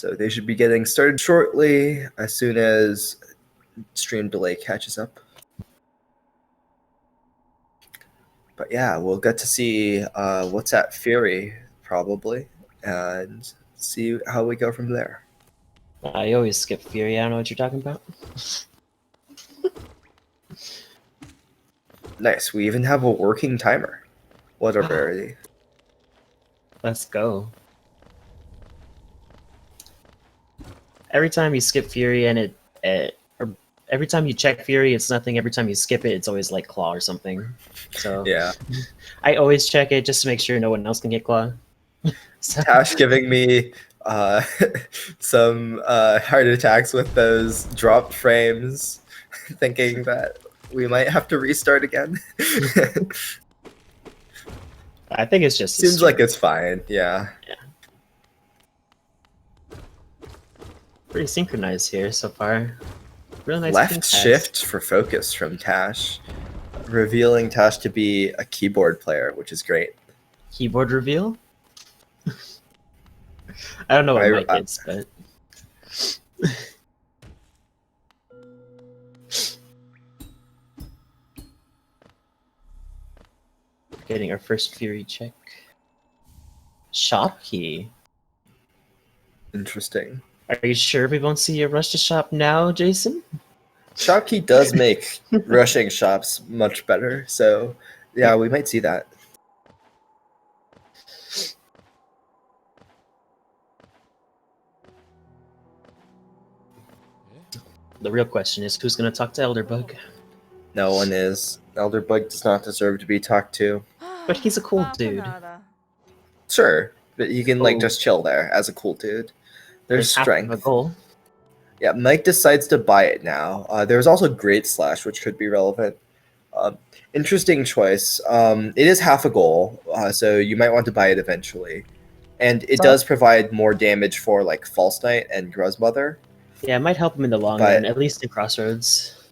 So they should be getting started shortly as soon as stream delay catches up. But yeah, we'll get to see what's at Fury probably and see how we go from there. I always skip Fury. I don't know what you're talking about. Nice. We even have a working timer. What a rarity. Let's go. Every time you skip Fury and or every time you check Fury, it's nothing. Every time you skip it, it's always like Claw or something. So Yeah. I always check it just to make sure no one else can get Claw. So, Tash giving me some heart attacks with those dropped frames, thinking that we might have to restart again. I think it's just Seems like it's fine. Yeah. Pretty synchronized here so far. Really nice. Left shift for focus from Tash, revealing Tash to be a keyboard player, which is great. Keyboard reveal? I don't know what Mike is, but getting our first Fury check. Shop key. Interesting. Are you sure we won't see you rush to shop now, Jason? Shop key does make rushing shops much better, so yeah, we might see that. The real question is who's going to talk to Elderbug? No one is. Elderbug does not deserve to be talked to. But he's a cool dude. Sure, but he can like just chill there as a cool dude. There's strength. Half of a goal. Yeah, Mike decides to buy it now. There's also Great Slash, which could be relevant. Interesting choice. It is half a goal, so you might want to buy it eventually. And it does provide more damage for like False Knight and Gruzmother. Yeah, it might help him in the long run, at least in Crossroads.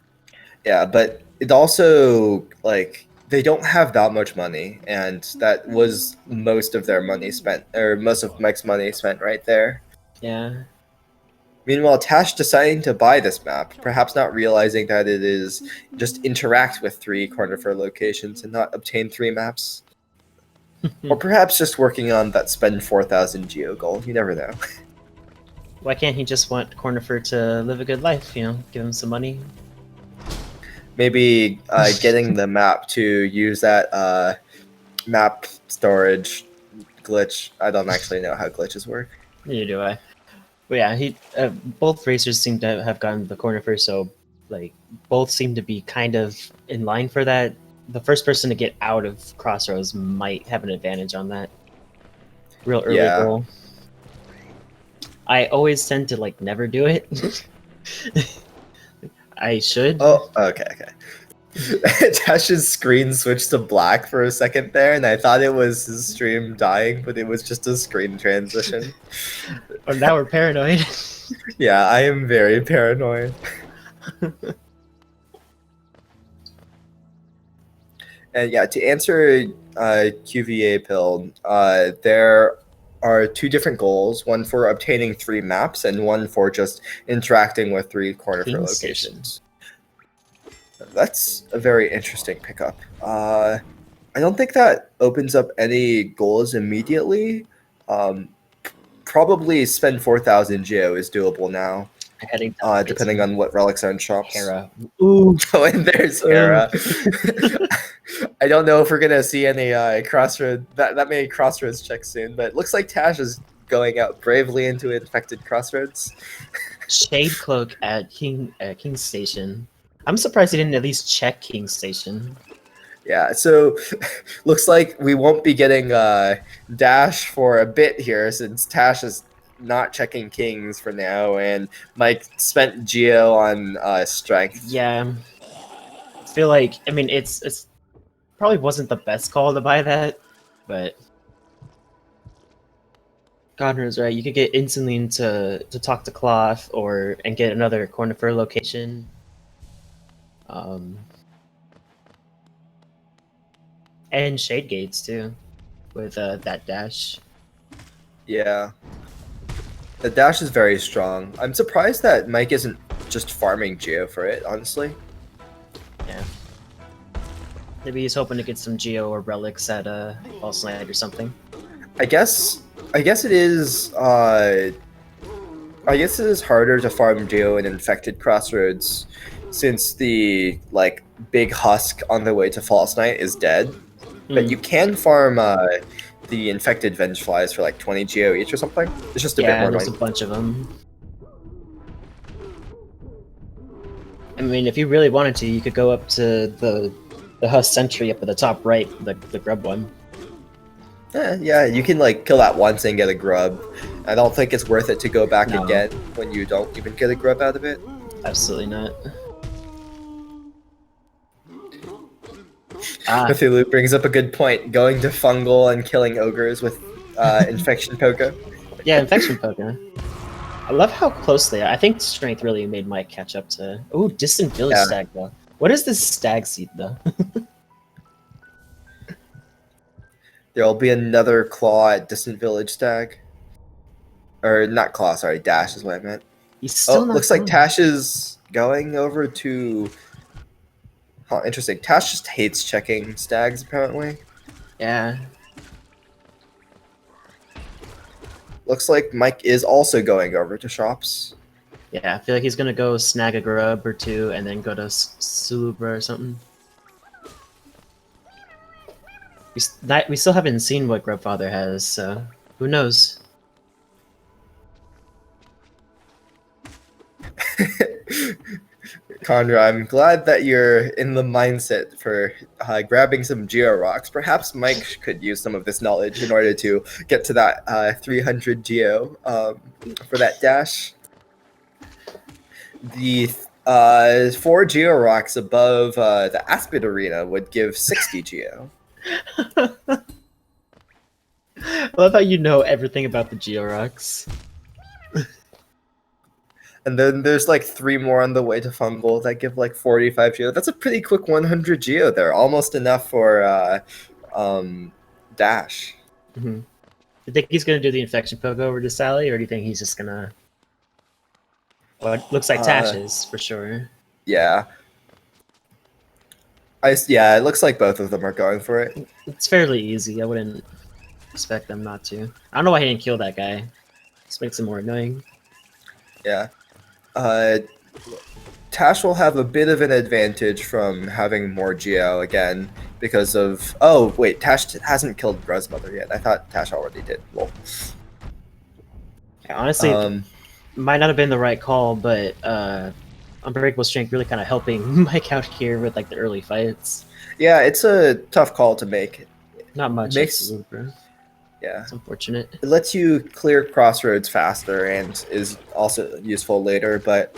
Yeah, but it also, like, they don't have that much money, and that was most of their money spent, or most of Mike's money spent right there. Yeah. Meanwhile, Tash deciding to buy this map, perhaps not realizing that it is just interact with 3 corner for locations and not obtain 3 maps. Or perhaps just working on that spend 4,000 geo goal. You never know. Why can't he just want Cornifer to live a good life, you know, give him some money? Maybe getting the map to use that map storage glitch. I don't actually know how glitches work. Neither do I. But yeah, both racers seem to have gotten the Cornifer, so like both seem to be kind of in line for that. The first person to get out of Crossroads might have an advantage on that. Real early goal. I always tend to like never do it. I should. Oh, okay. Tash's screen switched to black for a second there, and I thought it was his stream dying, but it was just a screen transition. Oh, now we're paranoid. Yeah, I am very paranoid. And yeah, to answer QVA Pill, there are 2 different goals, one for obtaining 3 maps and one for just interacting with 3 corner for locations. That's a very interesting pickup. I don't think that opens up any goals immediately. Probably spend 4,000 geo is doable now. Depending on what relics are in shops. Hera. Ooh. Oh, and there's Hera. I don't know if we're gonna see any crossroad that many crossroads checks soon, but it looks like Tash is going out bravely into infected crossroads. Shade Cloak at King's Station. I'm surprised he didn't at least check King's Station. Yeah, so looks like we won't be getting Dash for a bit here since Tash is not checking Kings for now, and Mike spent Geo on strength. Yeah, I feel like it's probably wasn't the best call to buy that, but Godner's right. You could get instantly to talk to Cloth and get another Cornifer location. And Shade Gates too, with that dash. Yeah. The dash is very strong. I'm surprised that Mike isn't just farming Geo for it, honestly. Yeah. Maybe he's hoping to get some Geo or relics at False Night or something. I guess it is I guess it is harder to farm Geo in infected crossroads since the like big husk on the way to False Night is dead. But you can farm the infected Vengeflies for like 20 Geo each or something. It's just a bit Yeah, more there's annoying. a bunch of them. I mean, if you really wanted to, you could go up to the husk sentry up at the top right, the grub one. Yeah, you can like kill that once and get a grub. I don't think it's worth it to go back No. again when you don't even get a grub out of it. Absolutely not. Ah, Cthulhu brings up a good point. Going to fungal and killing ogres with infection poker. yeah, infection poker. I love how close they are. I think strength really made Mike catch up to. Oh, distant village Yeah. stag though. What is this stag seed though? There'll be another claw at distant village stag. Or not claw, sorry, dash is what I meant. He's still not. Looks like gone. Tash is going over to. Huh, interesting. Tash just hates checking stags apparently. Yeah. Looks like Mike is also going over to shops. Yeah, I feel like he's gonna go snag a grub or two and then go to Sulubra or something. We still haven't seen what Grubfather has, so who knows? Conra, I'm glad that you're in the mindset for grabbing some Geo Rocks. Perhaps Mike could use some of this knowledge in order to get to that 300 Geo for that dash. The 4 Geo Rocks above the Aspid Arena would give 60 Geo. I love how you know everything about the Georox. And then there's like 3 more on the way to Fungal that give like 45 Geo. That's a pretty quick 100 Geo there. Almost enough for dash. Mm-hmm. Do you think he's gonna do the infection poke over to Sally, or do you think he's just gonna? Well, it looks like Tash is for sure. Yeah. Yeah, it looks like both of them are going for it. It's fairly easy. I wouldn't expect them not to. I don't know why he didn't kill that guy. This makes him more annoying. Yeah. Tash will have a bit of an advantage from having more Geo again because of... Oh, wait, Tash hasn't killed Gruzmother yet. I thought Tash already did. Well, Yeah, honestly, might not have been the right call, but Unbreakable Strength really kind of helping Mike out here with like the early fights. yeah, it's a tough call to make. Not much. Yeah. It's unfortunate. It lets you clear crossroads faster and is also useful later, but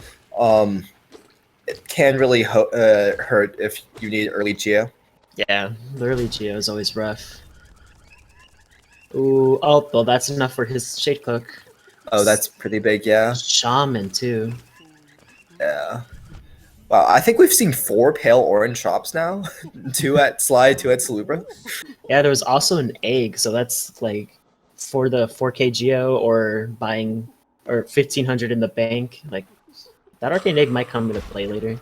it can really hurt if you need early Geo. Yeah, the early Geo is always rough. Ooh, oh, well, that's enough for his Shade Cloak. Oh, that's pretty big, yeah. Shaman, too. Yeah. Wow, I think we've seen 4 pale orange shops now. 2 at Sly, 2 at Salubra. Yeah, there was also an egg, so that's like for the 4K Geo or buying or 1500 in the bank. Like that arcane egg might come into play later.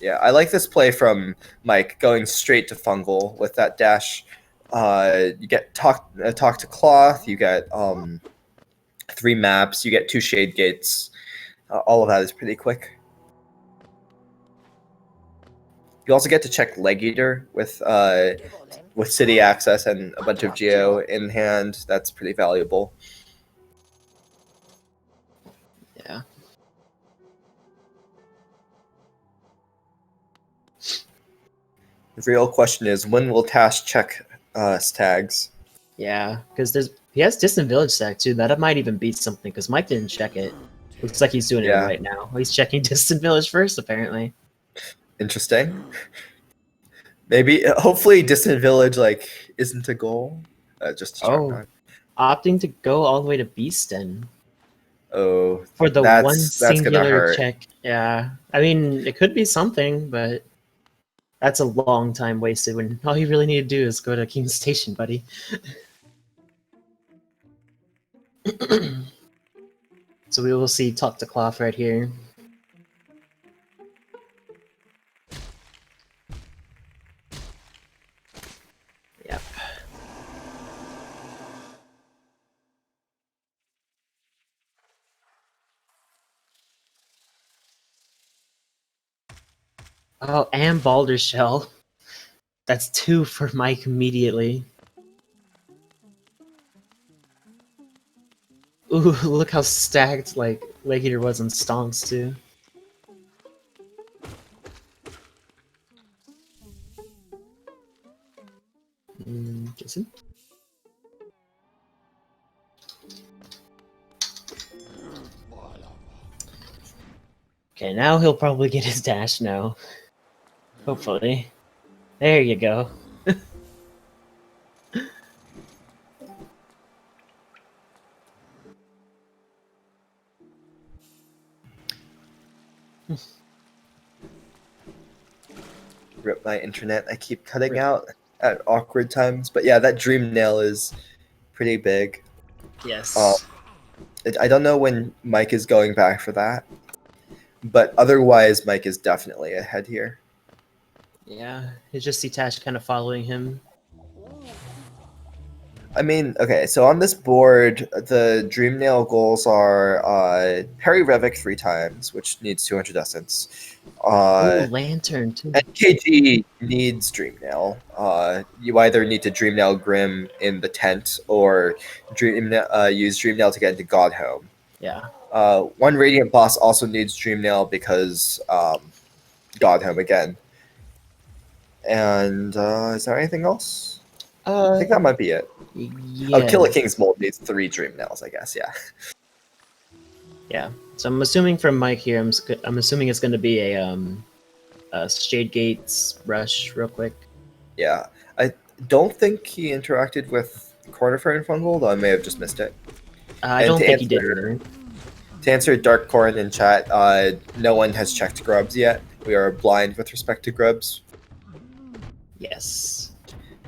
Yeah, I like this play from Mike going straight to Fungal with that dash. You get talk to Cloth, you get 3 maps, you get 2 Shade Gates. All of that is pretty quick. You also get to check Leg Eater with city access and a bunch of Geo in hand. That's pretty valuable. Yeah. The real question is, when will Tash check tags? Yeah, because he has Distant Village stack too. That might even beat something because Mike didn't check it. Looks like he's doing it right now. He's checking Distant Village first, apparently. Interesting. Maybe, hopefully, Distant Village like isn't a goal. Just to check opting to go all the way to Beaston. Oh, for the one singular check. Yeah, I mean, it could be something, but that's a long time wasted when all you really need to do is go to King's Station, buddy. So we will see Talk to Cloth right here. Yep. Oh, and Baldur's Shell. That's 2 for Mike immediately. Ooh, look how stacked like Leg Eater was on Stonks too. Jason? Okay, now he'll probably get his dash now. Hopefully. There you go. Rip my internet. I keep cutting out at awkward times. But yeah, that dream nail is pretty big. Yes. I don't know when Mike is going back for that. But otherwise, Mike is definitely ahead here. Yeah, you just see Tash kind of following him. I mean, okay, so on this board, the Dream Nail goals are Parry Revic 3 times, which needs 200 essence. Ooh, Lantern too. NKG needs Dream Nail. You either need to Dream Nail Grim in the tent or use Dream Nail to get into God Home. Yeah. One Radiant boss also needs Dream Nail because God Home again. And is there anything else? I think that might be it. Yeah. Oh, Killer King's Mold needs 3 Dream Nails, I guess. Yeah. Yeah. So I'm assuming from Mike here, I'm assuming it's going to be a Shade Gates rush real quick. Yeah. I don't think he interacted with Cornifer and Fungal, though I may have just missed it. I don't think he did either. To answer Dark Corn in chat, no one has checked Grubs yet. We are blind with respect to Grubs. Yes.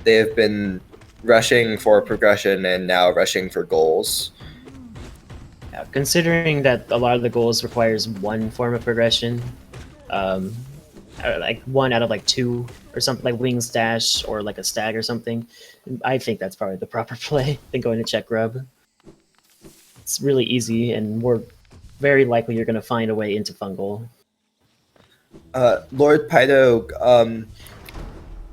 They have been rushing for progression and now rushing for goals. Yeah, considering that a lot of the goals requires one form of progression, like 1 out of like 2 or something, like Wings Dash or like a Stag or something, I think that's probably the proper play than going to check Grub. It's really easy, and we're very likely you're going to find a way into Fungal. Lord Pydo,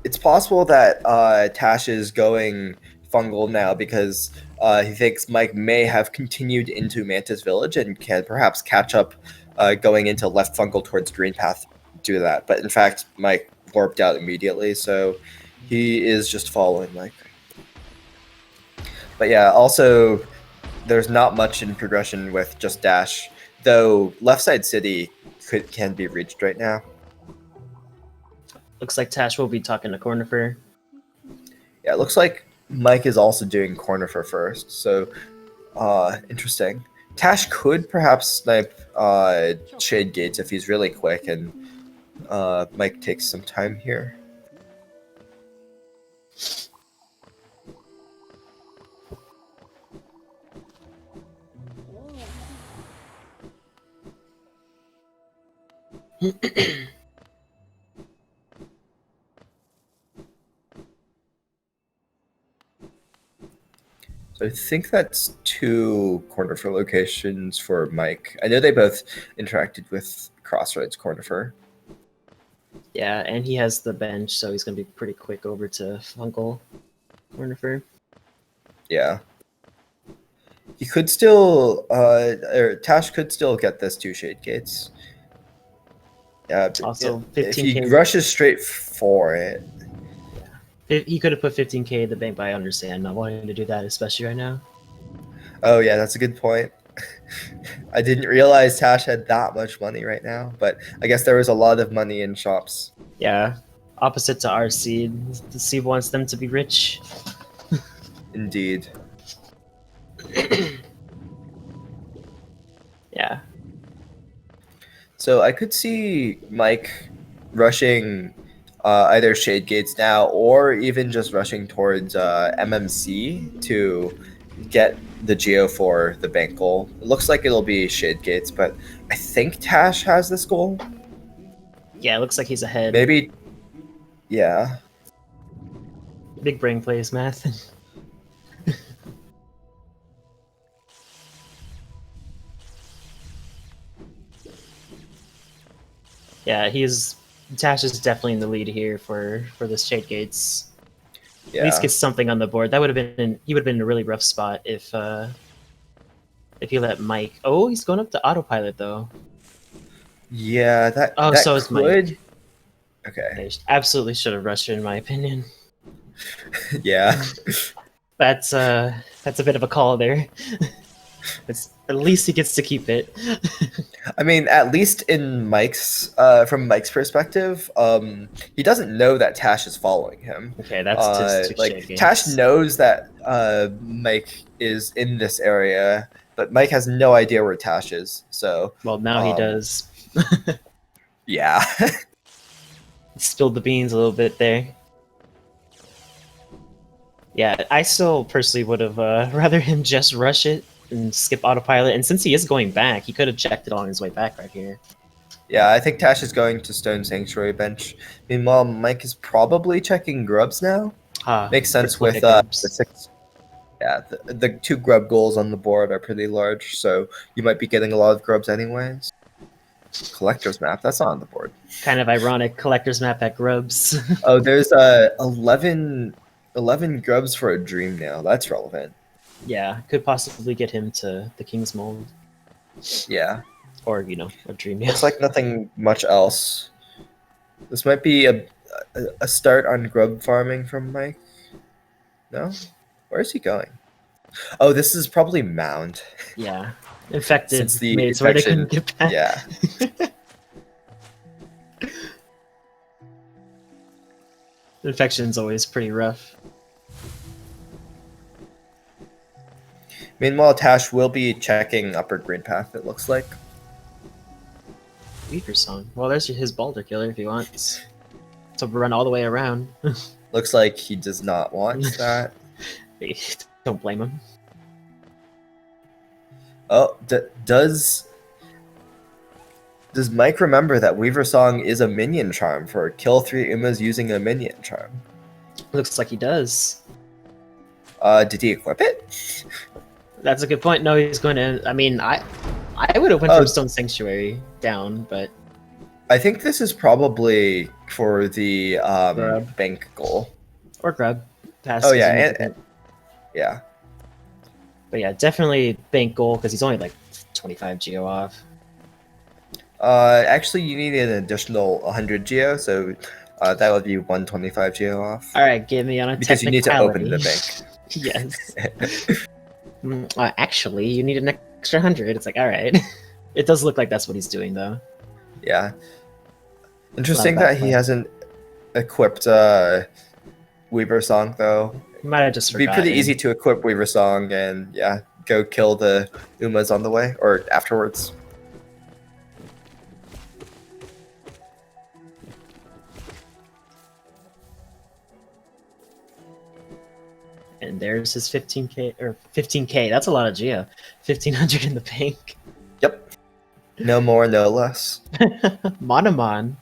it's possible that Tash is going Fungal now because he thinks Mike may have continued into Mantis Village and can perhaps catch up going into left Fungal towards Green Path due to that. But in fact, Mike warped out immediately, so he is just following Mike. But yeah, also, there's not much in progression with just Dash, though Left Side City can be reached right now. Looks like Tash will be talking to Cornifer. Yeah, it looks like Mike is also doing Cornifer first, so interesting. Tash could perhaps snipe Shade Gates if he's really quick, and Mike takes some time here. So I think that's 2 Cornifer locations for Mike. I know they both interacted with Crossroads Cornifer. Yeah, and he has the bench, so he's going to be pretty quick over to Fungal Cornifer. Yeah. He could still, or Tash could still get this 2 Shade Gates. Yeah, Also, if he 15K. rushes straight for it. Yeah. He could have put 15K in the bank, but I understand not wanting to do that, especially right now. Oh, yeah, that's a good point. I didn't realize Tash had that much money right now, but I guess there was a lot of money in shops. Yeah, opposite to our seed. The seed wants them to be rich. Indeed. Yeah. So I could see Mike rushing either Shade Gates now or even just rushing towards MMC to get the geo for the bank goal. It looks like it'll be shade gates, but I think Tash has this goal. Yeah, it looks like he's ahead. Maybe, yeah. Big brain plays, math. Yeah, Tash is definitely in the lead here for the shade gates. Yeah. At least get something on the board. That would have been he would have been in a really rough spot if he let Mike. Oh, he's going up to autopilot though. Yeah, that Oh, that so is could. Mike. Okay. They absolutely should have rushed it, in my opinion. Yeah. That's a bit of a call there. At least he gets to keep it. I mean, at least in Mike's from Mike's perspective, he doesn't know that Tash is following him. Okay, that's just like Tash knows that Mike is in this area, but Mike has no idea where Tash is. So well, now he does. Yeah. Spilled the beans a little bit there. Yeah, I still personally would have rather him just rush it and skip autopilot. And since he is going back, he could have checked it on his way back right here. Yeah, I think Tash is going to Stone Sanctuary bench. Meanwhile, Mike is probably checking grubs now. Makes sense with the 6. Yeah, the 2 grub goals on the board are pretty large, so you might be getting a lot of grubs anyways. Collector's map, that's not on the board. Kind of ironic, collector's map at grubs. Oh, there's 11 grubs for a dream now. That's relevant. Yeah, could possibly get him to the King's Mold. Yeah. Or, a dream. Looks like nothing much else. This might be a start on grub farming from Mike. No? Where is he going? Oh, this is probably Mound. Yeah. Infected Since the mates where they couldn't get back. Yeah. Infection's always pretty rough. Meanwhile, Tash will be checking upper green path, it looks like. Weaver Song. Well, there's his Balder Killer if he wants to run all the way around. Looks like he does not want that. Don't blame him. Oh, does Mike remember that Weaver Song is a minion charm for kill 3 Umas using a minion charm? Looks like he does. Did he equip it? That's a good point. No, he's going to. I mean, I would have went from Stone Sanctuary down, but I think this is probably for the bank goal or grub. Pass oh yeah, yeah. But yeah, definitely bank goal because he's only like 25 geo off. Actually, you need an additional 100 geo, so that would be 125 geo off. All right, give me on a because you need to open the bank. Yes. Actually, you need an extra 100. It's like, all right. It does look like that's what he's doing, though. Yeah. Interesting that he hasn't equipped Weaver Song, though. He might have just It'd be pretty easy to equip Weaver Song and, yeah, go kill the Umas on the way, or afterwards. And there's his 15k, or 15k. That's a lot of geo. 1500 in the bank. Yep. No more, no less. Monomon.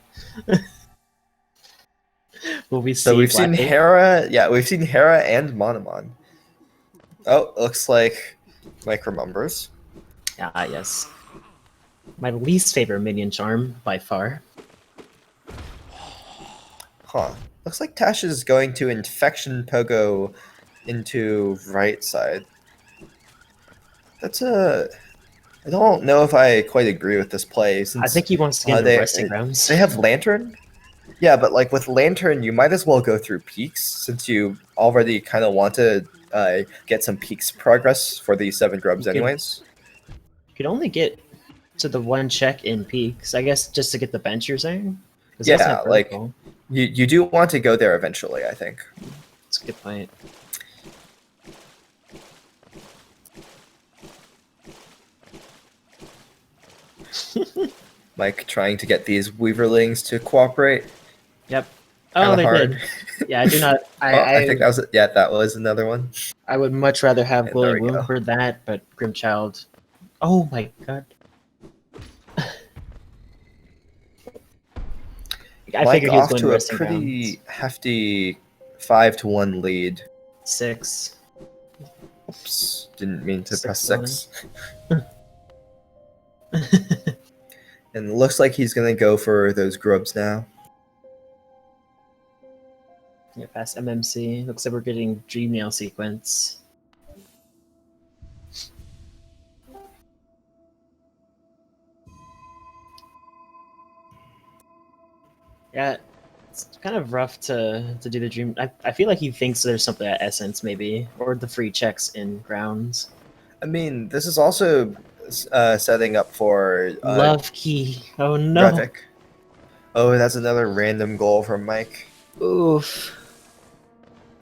Will we see? So we've seen Hera. Yeah, we've seen Hera and Monomon. Oh, looks like Mike remembers. Ah, yes. My least favorite minion charm by far. Huh. Looks like Tash is going to Infection Pogo into right side. That's a... I don't know if I quite agree with this play. Since, I think he wants to get into resting grounds. They have Lantern? Yeah, but like with Lantern, you might as well go through Peaks since you already kind of want to get some Peaks progress for these 7 grubs anyways. You could only get to the 1 check in Peaks, I guess, just to get the bench, you're saying? Yeah, like, you do want to go there eventually, I think. That's a good point. Mike trying to get these Weaverlings to cooperate. Yep. Oh, of they hard. did. Yeah, I do not. Oh, I think that was that was another one. I would much rather have And there Glowing we Womb go. for that, but Grimchild. Oh my god. I Mike figured he was off going to to a resting grounds. pretty hefty 5-1 lead. 6. Oops, didn't mean to press 6-1. 6. And it looks like he's gonna go for those grubs now. Yeah, past MMC. Looks like we're getting Dream Nail sequence. Yeah, it's kind of rough to do the Dream. I feel like he thinks there's something at Essence, maybe, or the free checks in Grounds. I mean, this is also setting up for Love Key. Oh no. Revik. Oh, that's another random goal from Mike. Oof.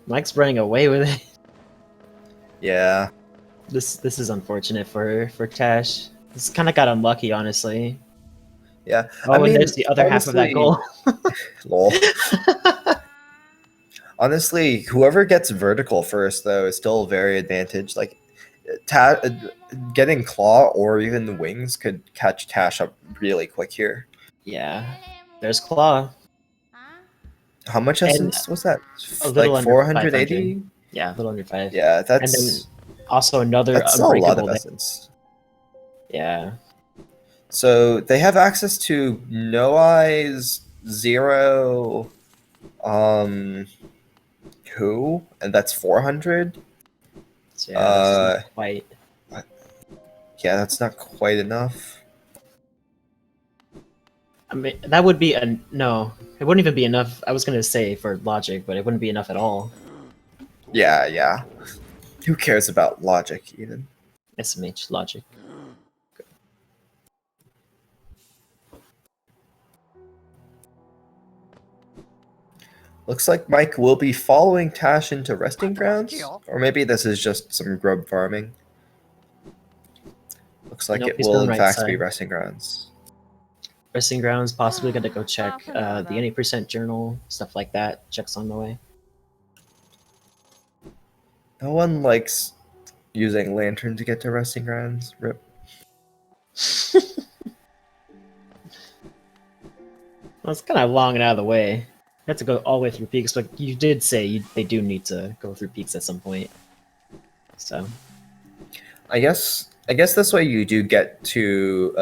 Mike's running away with it. Yeah. This is unfortunate for Tash. This kind of got unlucky, honestly. Yeah. Oh, I and mean, there's the other half of that honestly, goal. lol. Honestly, whoever gets vertical first, though, is still very advantaged. Like, getting claw or even wings could catch Tash up really quick here. Yeah. There's Claw. How much And essence was that? a little Like under 480? 500. Yeah, a little under 5. Yeah, And then that's also another a lot unbreakable of there. essence. Yeah. So they have access to No Eyes, Zero, who? And that's 400? So yeah, this isn't quite. Yeah, that's not quite enough. I mean, that would be a no. It wouldn't even be enough. I was gonna say for logic, but it wouldn't be enough at all. Yeah. Who cares about logic, even? SMH logic. Looks like Mike will be following Tash into resting grounds, or maybe this is just some grub farming. Looks like Nope, it he's will going in right fact be side. resting grounds. Resting grounds, possibly gonna go check the any percent journal, stuff like that. Checks on the way. No one likes using lantern to get to resting grounds. Rip. Well, it's kind of long and out of the way. You have to go all the way through peaks, but you did say they do need to go through peaks at some point. So I guess this way you do get to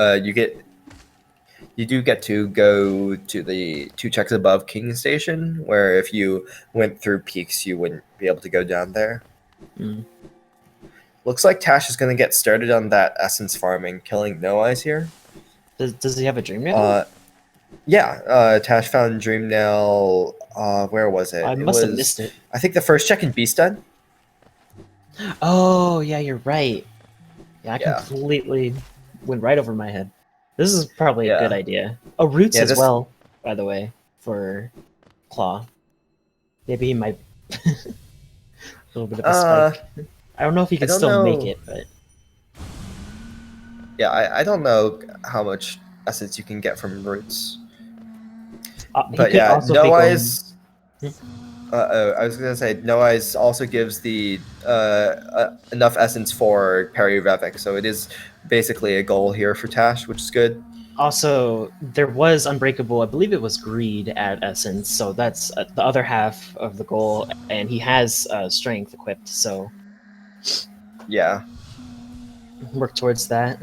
you do get to go to the 2 checks above King Station, where if you went through peaks you wouldn't be able to go down there. Looks like Tash is going to get started on that essence farming, killing No Eyes here. does he have a dream nail? Yeah, Tash found Dream Nail. Where was it? I It must have was, missed it. I think the first check in Beastden. Oh yeah, you're right. Yeah, I Yeah. completely went right over my head. This is probably a Yeah. good idea. Oh, roots Yeah, as this- well, by the way, for Claw. Maybe he might a little bit of a spike. I don't know if he can don't still make know. it, but Yeah, I don't know how much essence you can get from roots. he But could yeah, also be No going- Eyes. I was gonna say No Eyes also gives the enough essence for Parry Revik, so it is basically a goal here for Tash, which is good. Also, there was Unbreakable. I believe it was Greed at Essence, so that's the other half of the goal, and he has Strength equipped, so Yeah, work towards that.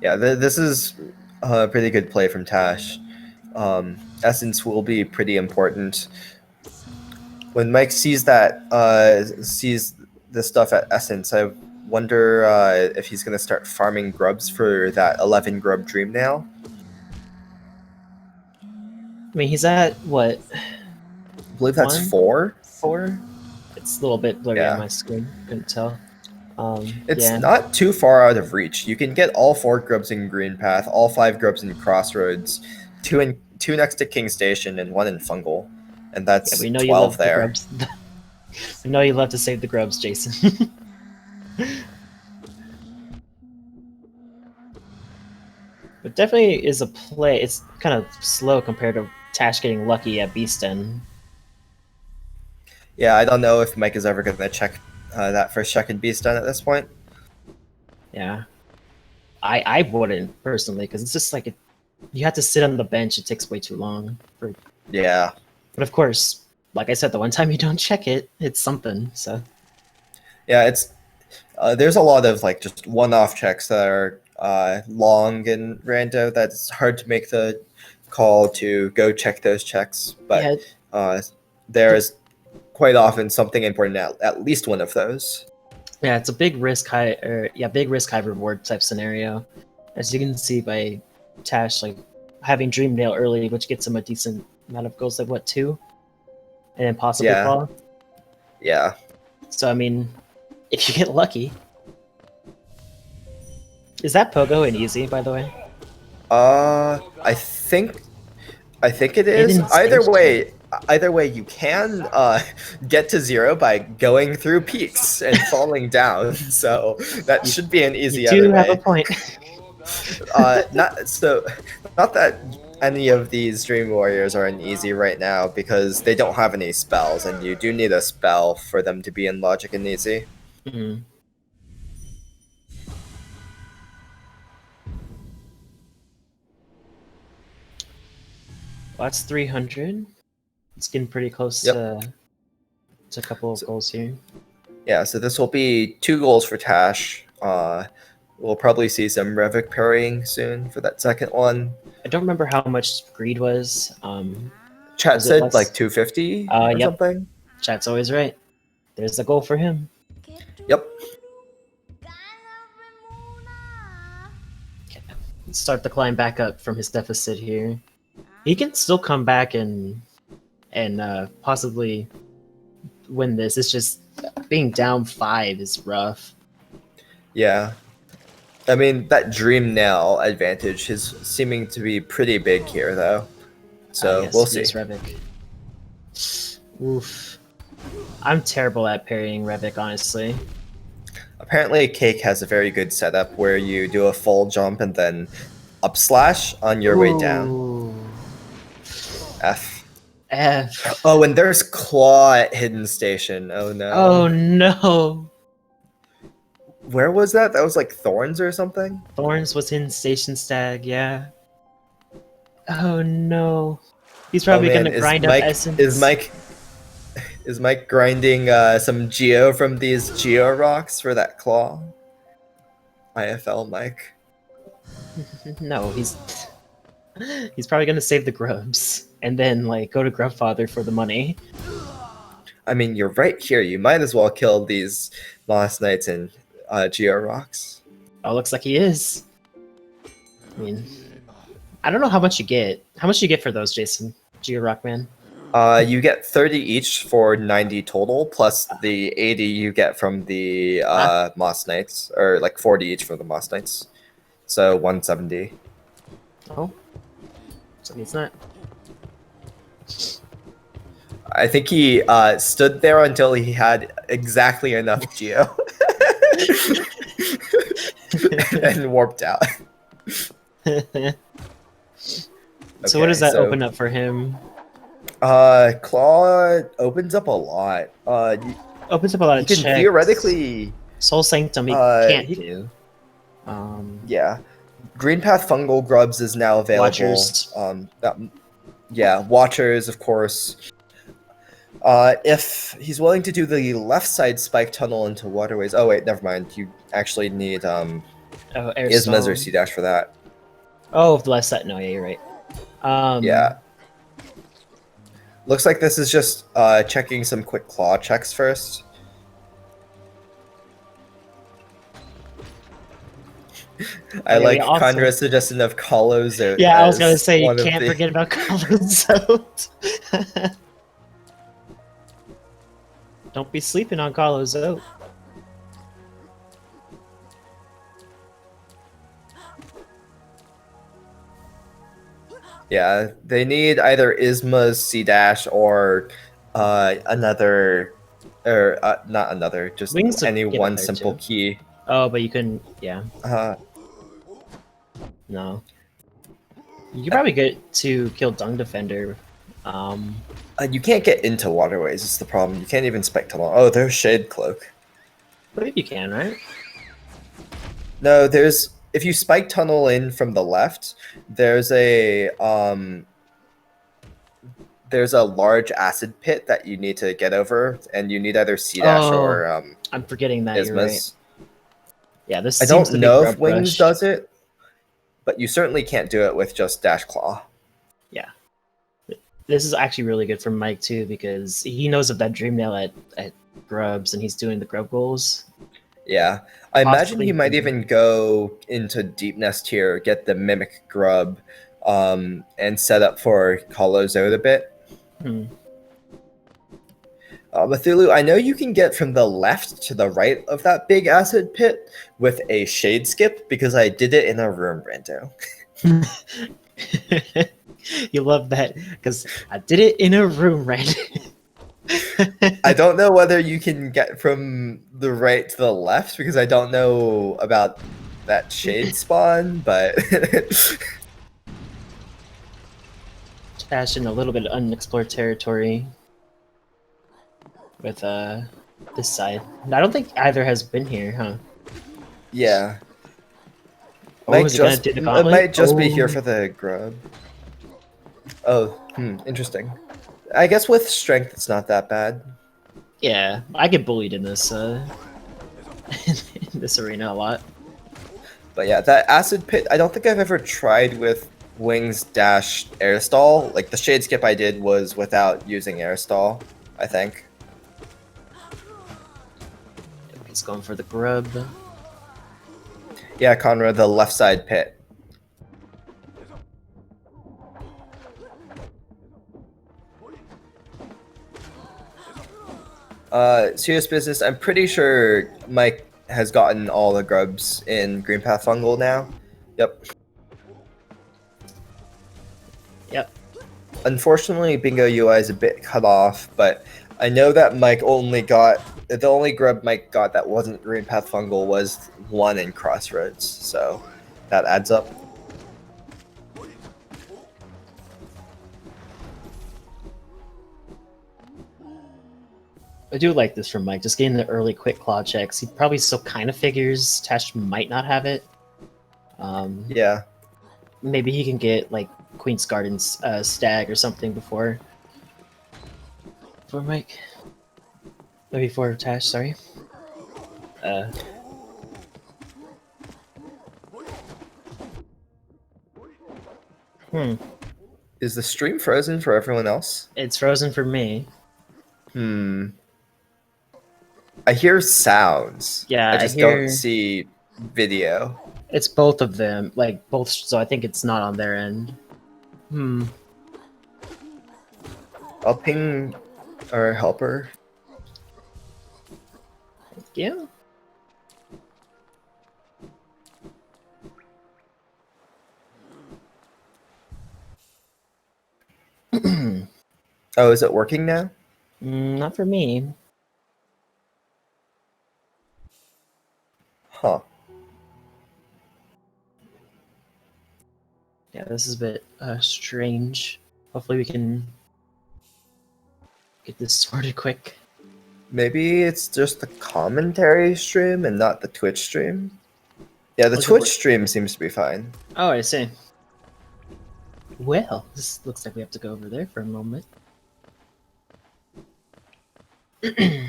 yeah. This is a pretty good play from Tash. Essence will be pretty important. When Mike sees that, sees the stuff at Essence, I wonder if he's going to start farming grubs for that 11 grub Dream Nail. I mean, he's at what? I believe that's 4. 4? It's a little bit blurry Yeah. on my screen. Couldn't tell. It's yeah. not too far out of reach. You can get all 4 grubs in Green Path, all 5 grubs in Crossroads, 2 next to King Station, and 1 in Fungal, and that's Yeah, we know 12 you love there. the grubs. We know you love to save the grubs, Jason. But definitely is a play. It's kind of slow compared to Tash getting lucky at Beastin. Yeah, I don't know if Mike is ever going to check that first check and beast done at this point. Yeah. I wouldn't personally, because it's just like you have to sit on the bench. It takes way too long. Yeah. But of course, like I said, the one time you don't check it, it's something. So Yeah, it's there's a lot of like just one-off checks that are long in rando that's hard to make the call to go check those checks, but yeah, there's quite often something important at least one of those. yeah, it's a big risk big risk high reward type scenario, as you can see by Tash like having Dream Nail early, which gets him a decent amount of goals, like what 2, and then possibly Yeah. Claw. Yeah. So I mean, if you get lucky, is that Pogo and easy, by the way? I think it is. didn't say Either way, you can get to 0 by going through peaks and falling down. So that should be an easy You do other have a way. point. Not that any of these Dream Warriors are an easy right now because they don't have any spells, and you do need a spell for them to be in logic and easy. Mhm. Well, that's 300. It's getting pretty close Yep. to a couple of goals here. Yeah, so this will be 2 goals for Tash. We'll probably see some Revik parrying soon for that second one. I don't remember how much greed was. Chat Was it said less? like 250 or Yep. something. Chat's always right. There's the goal for him. Yep. Okay. Let's start the climb back up from his deficit here. He can still come back and possibly win this. It's just being down 5 is rough. Yeah. I mean, that Dream Nail advantage is seeming to be pretty big here, though. So Yes, we'll see. yes, Revik. Oof. I'm terrible at parrying Revik, honestly. Apparently, Cake has a very good setup where you do a full jump and then up slash on your way down. Ooh. F. F. Oh, and there's Claw at Hidden Station. Oh no. Oh no. Where was that? That was like Thorns or something? Thorns was in Station Stag, yeah. Oh no. He's probably man, gonna grind up essence. Is Mike grinding some Geo from these Geo rocks for that Claw? IFL Mike. No, he's probably gonna save the grubs and then like go to Grubfather for the money. I mean, you're right here. You might as well kill these Lost Knights and Geo rocks. Oh, looks like he is. I mean, I don't know how much you get. How much do you get for those, Jason? Geo Rockman? You get 30 each for 90 total, plus the 80 you get from the Moss Knights, or like 40 each for the Moss Knights. So 170. Oh. So he's not. I think he stood there until he had exactly enough Geo. And warped out. So what does that open up for him? Claw opens up a lot. Opens up a lot He of can checks. theoretically... Soul Sanctum he can't he- do. Yeah. Green Path Fungal Grubs is now available. Watchers. Watchers, of course. If he's willing to do the left side spike tunnel into waterways... Oh, wait, never mind. You actually need Ismas or C-Dash for that. Oh, the left side. No, yeah, you're right. Yeah. Looks like this is just checking some quick claw checks first. I like Conrad's suggestion of Kalos. Yeah, I was gonna say you can't forget about Kalos. Don't be sleeping on Kalos out. Yeah, they need either Isma's C-Dash or another, or not another, just Wings any get one up there, simple too. key. Oh, but you couldn't. Yeah. No. You could probably get to kill Dung Defender. You can't get into waterways. It's the problem. You can't even spec tunnel. Oh, there's Shade Cloak. I believe you can, right? No, there's if you spike tunnel in from the left, there's a large acid pit that you need to get over, and you need either C dash or I'm forgetting that. You're right. Ismas. Yeah, this I seems don't to be know if Grub Wings Rush. does it, but you certainly can't do it with just Dash Claw. Yeah. This is actually really good for Mike too because he knows of that Dream Nail at Grubs and he's doing the Grub goals. Yeah, I imagine Possibly he might thinking- even go into Deep Nest here, get the Mimic Grub, and set up for Hollows out a bit. Hmm. Cthulhu, I know you can get from the left to the right of that big acid pit with a shade skip because I did it in a room, Rando. You love that because I did it in a room, right? I don't know whether you can get from the right to the left because I don't know about that shade spawn, but Dash in a little bit of unexplored territory with this side. I don't think either has been here, huh? yeah. Oh, is it gonna do the It gauntlet? might just be here Oh. for the grub. Oh, interesting. I guess with strength, it's not that bad. Yeah, I get bullied in this in this arena a lot. But yeah, that acid pit, I don't think I've ever tried with Wings dash air stall. Like the shade skip I did was without using air stall, I think. He's going for the grub. Yeah, Conrad, the left side pit. Serious business. I'm pretty sure Mike has gotten all the grubs in Green Path Fungal now. Yep. Yep. Unfortunately, Bingo UI is a bit cut off, but I know that Mike only got the only grub Mike got that wasn't Green Path Fungal was one in Crossroads, so that adds up. I do like this from Mike. Just getting the early quick claw checks. He probably still kind of figures Tash might not have it. Yeah. Maybe he can get like Queen's Garden's stag or something before Mike. Maybe before Tash. Sorry. Is the stream frozen for everyone else? It's frozen for me. I hear sounds. Yeah, I just don't see video. It's both of them, like both. So I think it's not on their end. I'll ping our helper. Yeah. Oh, is it working now? Not for me. Huh. Yeah, this is a bit strange. Hopefully we can get this sorted quick. Maybe it's just the commentary stream and not the Twitch stream. Yeah, the How's it Twitch work? stream seems to be fine. Oh, I see. Well, this looks like we have to go over there for a moment. They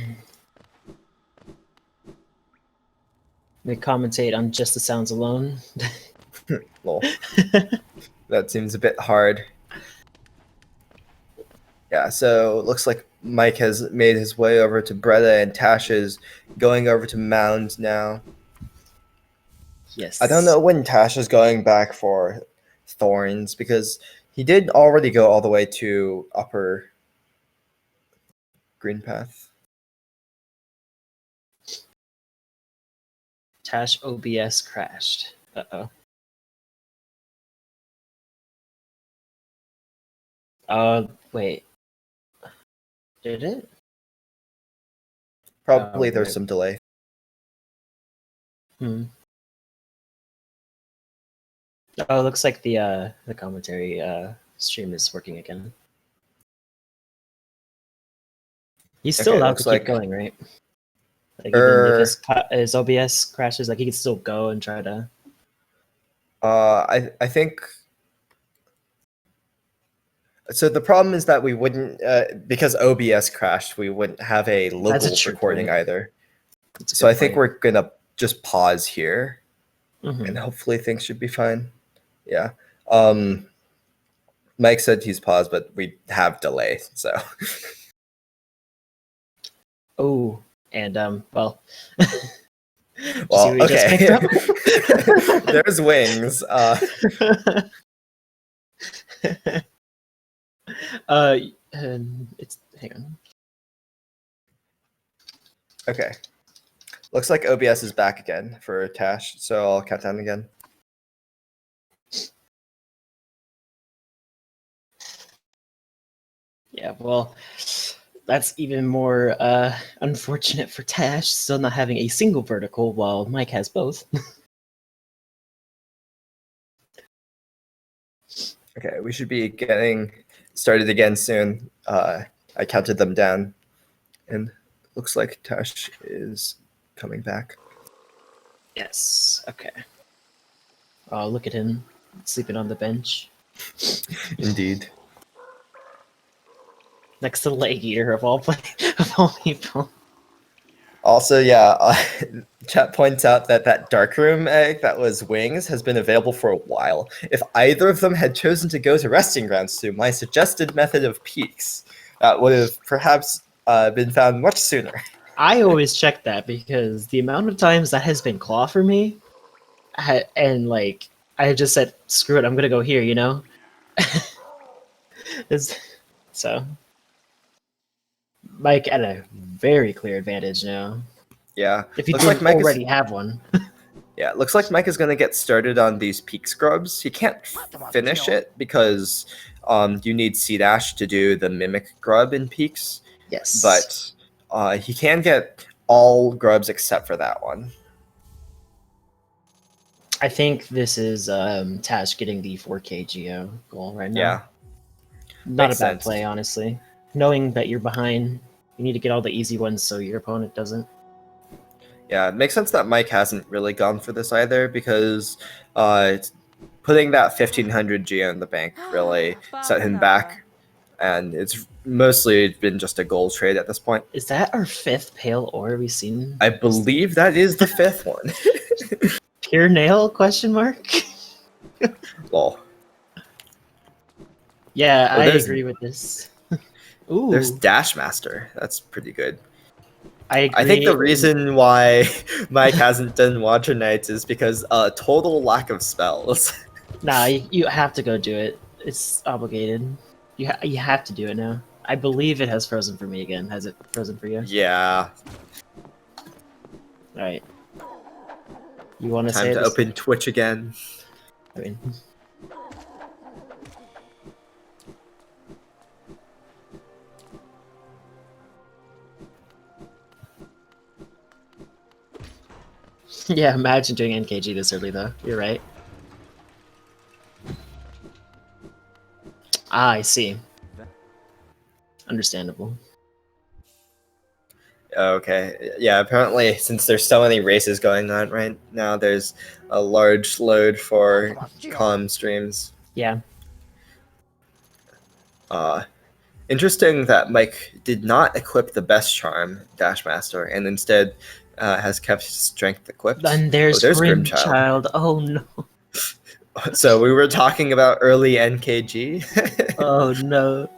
commentate on just the sounds alone. Lol. That seems a bit hard. Yeah, so it looks like Mike has made his way over to Bretta, and Tash is going over to Mound now. Yes. I don't know when Tash is going back for Thorns because he did already go all the way to upper Green Path. Tash OBS crashed. Uh-oh. Wait. Did it? Probably there's right. some delay. Oh, it looks like the commentary stream is working again. He's still Okay, allowed to looks keep like going, right? Like even if er his OBS crashes, like he can still go and try to. I think so. The problem is that we wouldn't because OBS crashed. We wouldn't have a That's a local true recording point. either. That's a So I good think point. we're gonna just pause here, and Hmm. hopefully things should be fine. Yeah. Um, Mike said he's paused, but we have delay. So Oh, and well, did you see well, what we just picked okay. up? There's wings. It's hang on. Okay. Looks like OBS is back again for Tash, so I'll count down again. Yeah, well, that's even more unfortunate for Tash, still not having a single vertical while Mike has both. Okay, we should be getting started again soon. I counted them down, and looks like Tash is coming back. Yes. Okay. Oh, look at him sleeping on the bench Indeed. next to Leg Eater of all of all people. Also, yeah, chat points out that that darkroom egg that was wings has been available for a while. If either of them had chosen to go to resting grounds through my suggested method of peaks, that would have perhaps been found much sooner. I always check that because the amount of times that has been claw for me, and like I just said, screw it, I'm gonna go here. You know, it's, so Mike at a very clear advantage now. Yeah, If you looks like didn't Mike is. already have one. Yeah, looks like Mike is going to get started on these peak scrubs. He can't finish it because you need C dash to do the mimic grub in peaks, Yes. but he can get all grubs except for that one. I think this is Tash getting the 4K Geo goal right now. Yeah, Not makes a bad sense. play, honestly. Knowing that you're behind, you need to get all the easy ones so your opponent doesn't. Yeah, it makes sense that Mike hasn't really gone for this either because putting that 1500 Geo in the bank really set him back, and it's mostly been just a goal trade at this point. Is that our 5th pale ore we've seen? I believe that is the 5th one. Pure nail? Question mark. Lol. Yeah, Oh, I there's- agree with this. Ooh, There's Dash Master. That's pretty good. I agree. I think the reason why Mike hasn't done Water Knights is because total lack of spells. Nah, you have to go do it. It's obligated. You have to do it now. I believe it has frozen for me again. Has it frozen for you? Yeah. All right. You want to Time say to this? open Twitch again. I mean, yeah, imagine doing NKG this early, though. You're right. Ah, I see. Understandable. Okay. Yeah, apparently, since there's so many races going on right now, there's a large load for comm streams. Yeah. Interesting that Mike did not equip the best charm, Dash Master, and instead has kept his strength equipped. Then there's, there's Grimchild. Oh no. So we were talking about early NKG. Oh no.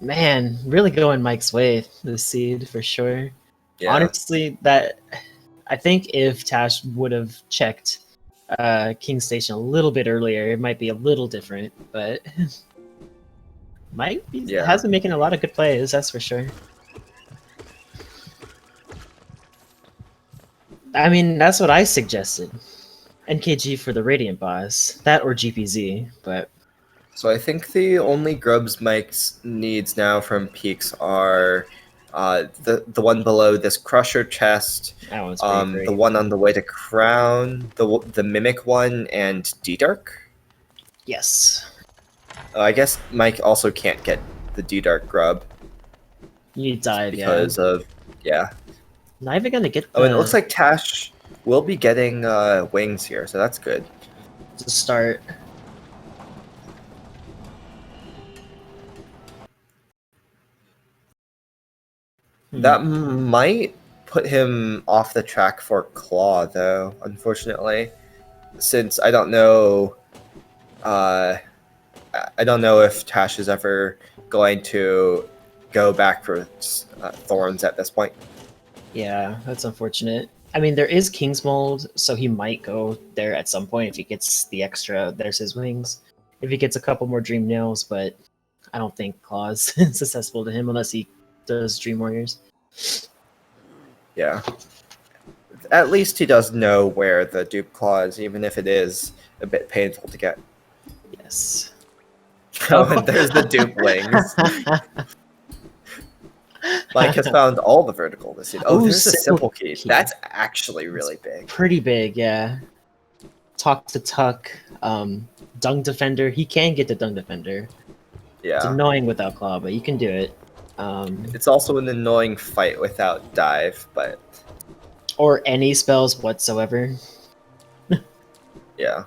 Man, really going Mike's way this seed for sure. Yeah. Honestly, that I think if Tash would have checked King Station a little bit earlier, it might be a little different, but Mike has been making a lot of good plays, that's for sure. I mean, that's what I suggested. NKG for the Radiant boss. That or GPZ, but... So I think the only grubs Mike needs now from peaks are the one below this Crusher chest, That one's pretty great. the one on the way to Crown, the Mimic one, and D-Dark. Yes. I guess Mike also can't get the D-Dark grub You need dive, because of Not even gonna get the... Oh, and it looks like Tash will be getting wings here, so that's good. to start. That might put him off the track for Claw, though, unfortunately. Since I don't know if Tash is ever going to go back for Thorns at this point. Yeah, that's unfortunate. I mean, there is King's Mold, so he might go there at some point if he gets the extra. There's his wings. If he gets a couple more Dream Nails, but I don't think Claw's successful to him unless he does Dream Warriors. Yeah. At least he does know where the dupe claw is, even if it is a bit painful to get. Yes. Oh, and there's the dupe wings. Mike has found all the vertical this season. Oh, Ooh, there's a simple simple key. key. That's actually really big. Pretty big, yeah. Talk to Tuck. Dung Defender. He can get the Dung Defender. It's Yeah. annoying without Claw, but you can do it. It's also an annoying fight without dive, but Or any spells whatsoever. yeah.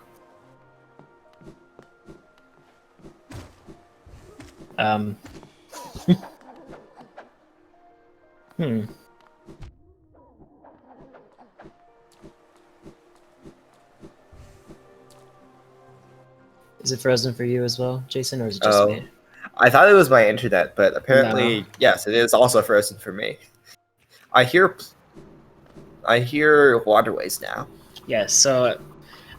Is it frozen for you as well, Jason, or is it just me? I thought it was my internet, but apparently, yes, it is also frozen for me. I hear waterways now. Yes, so,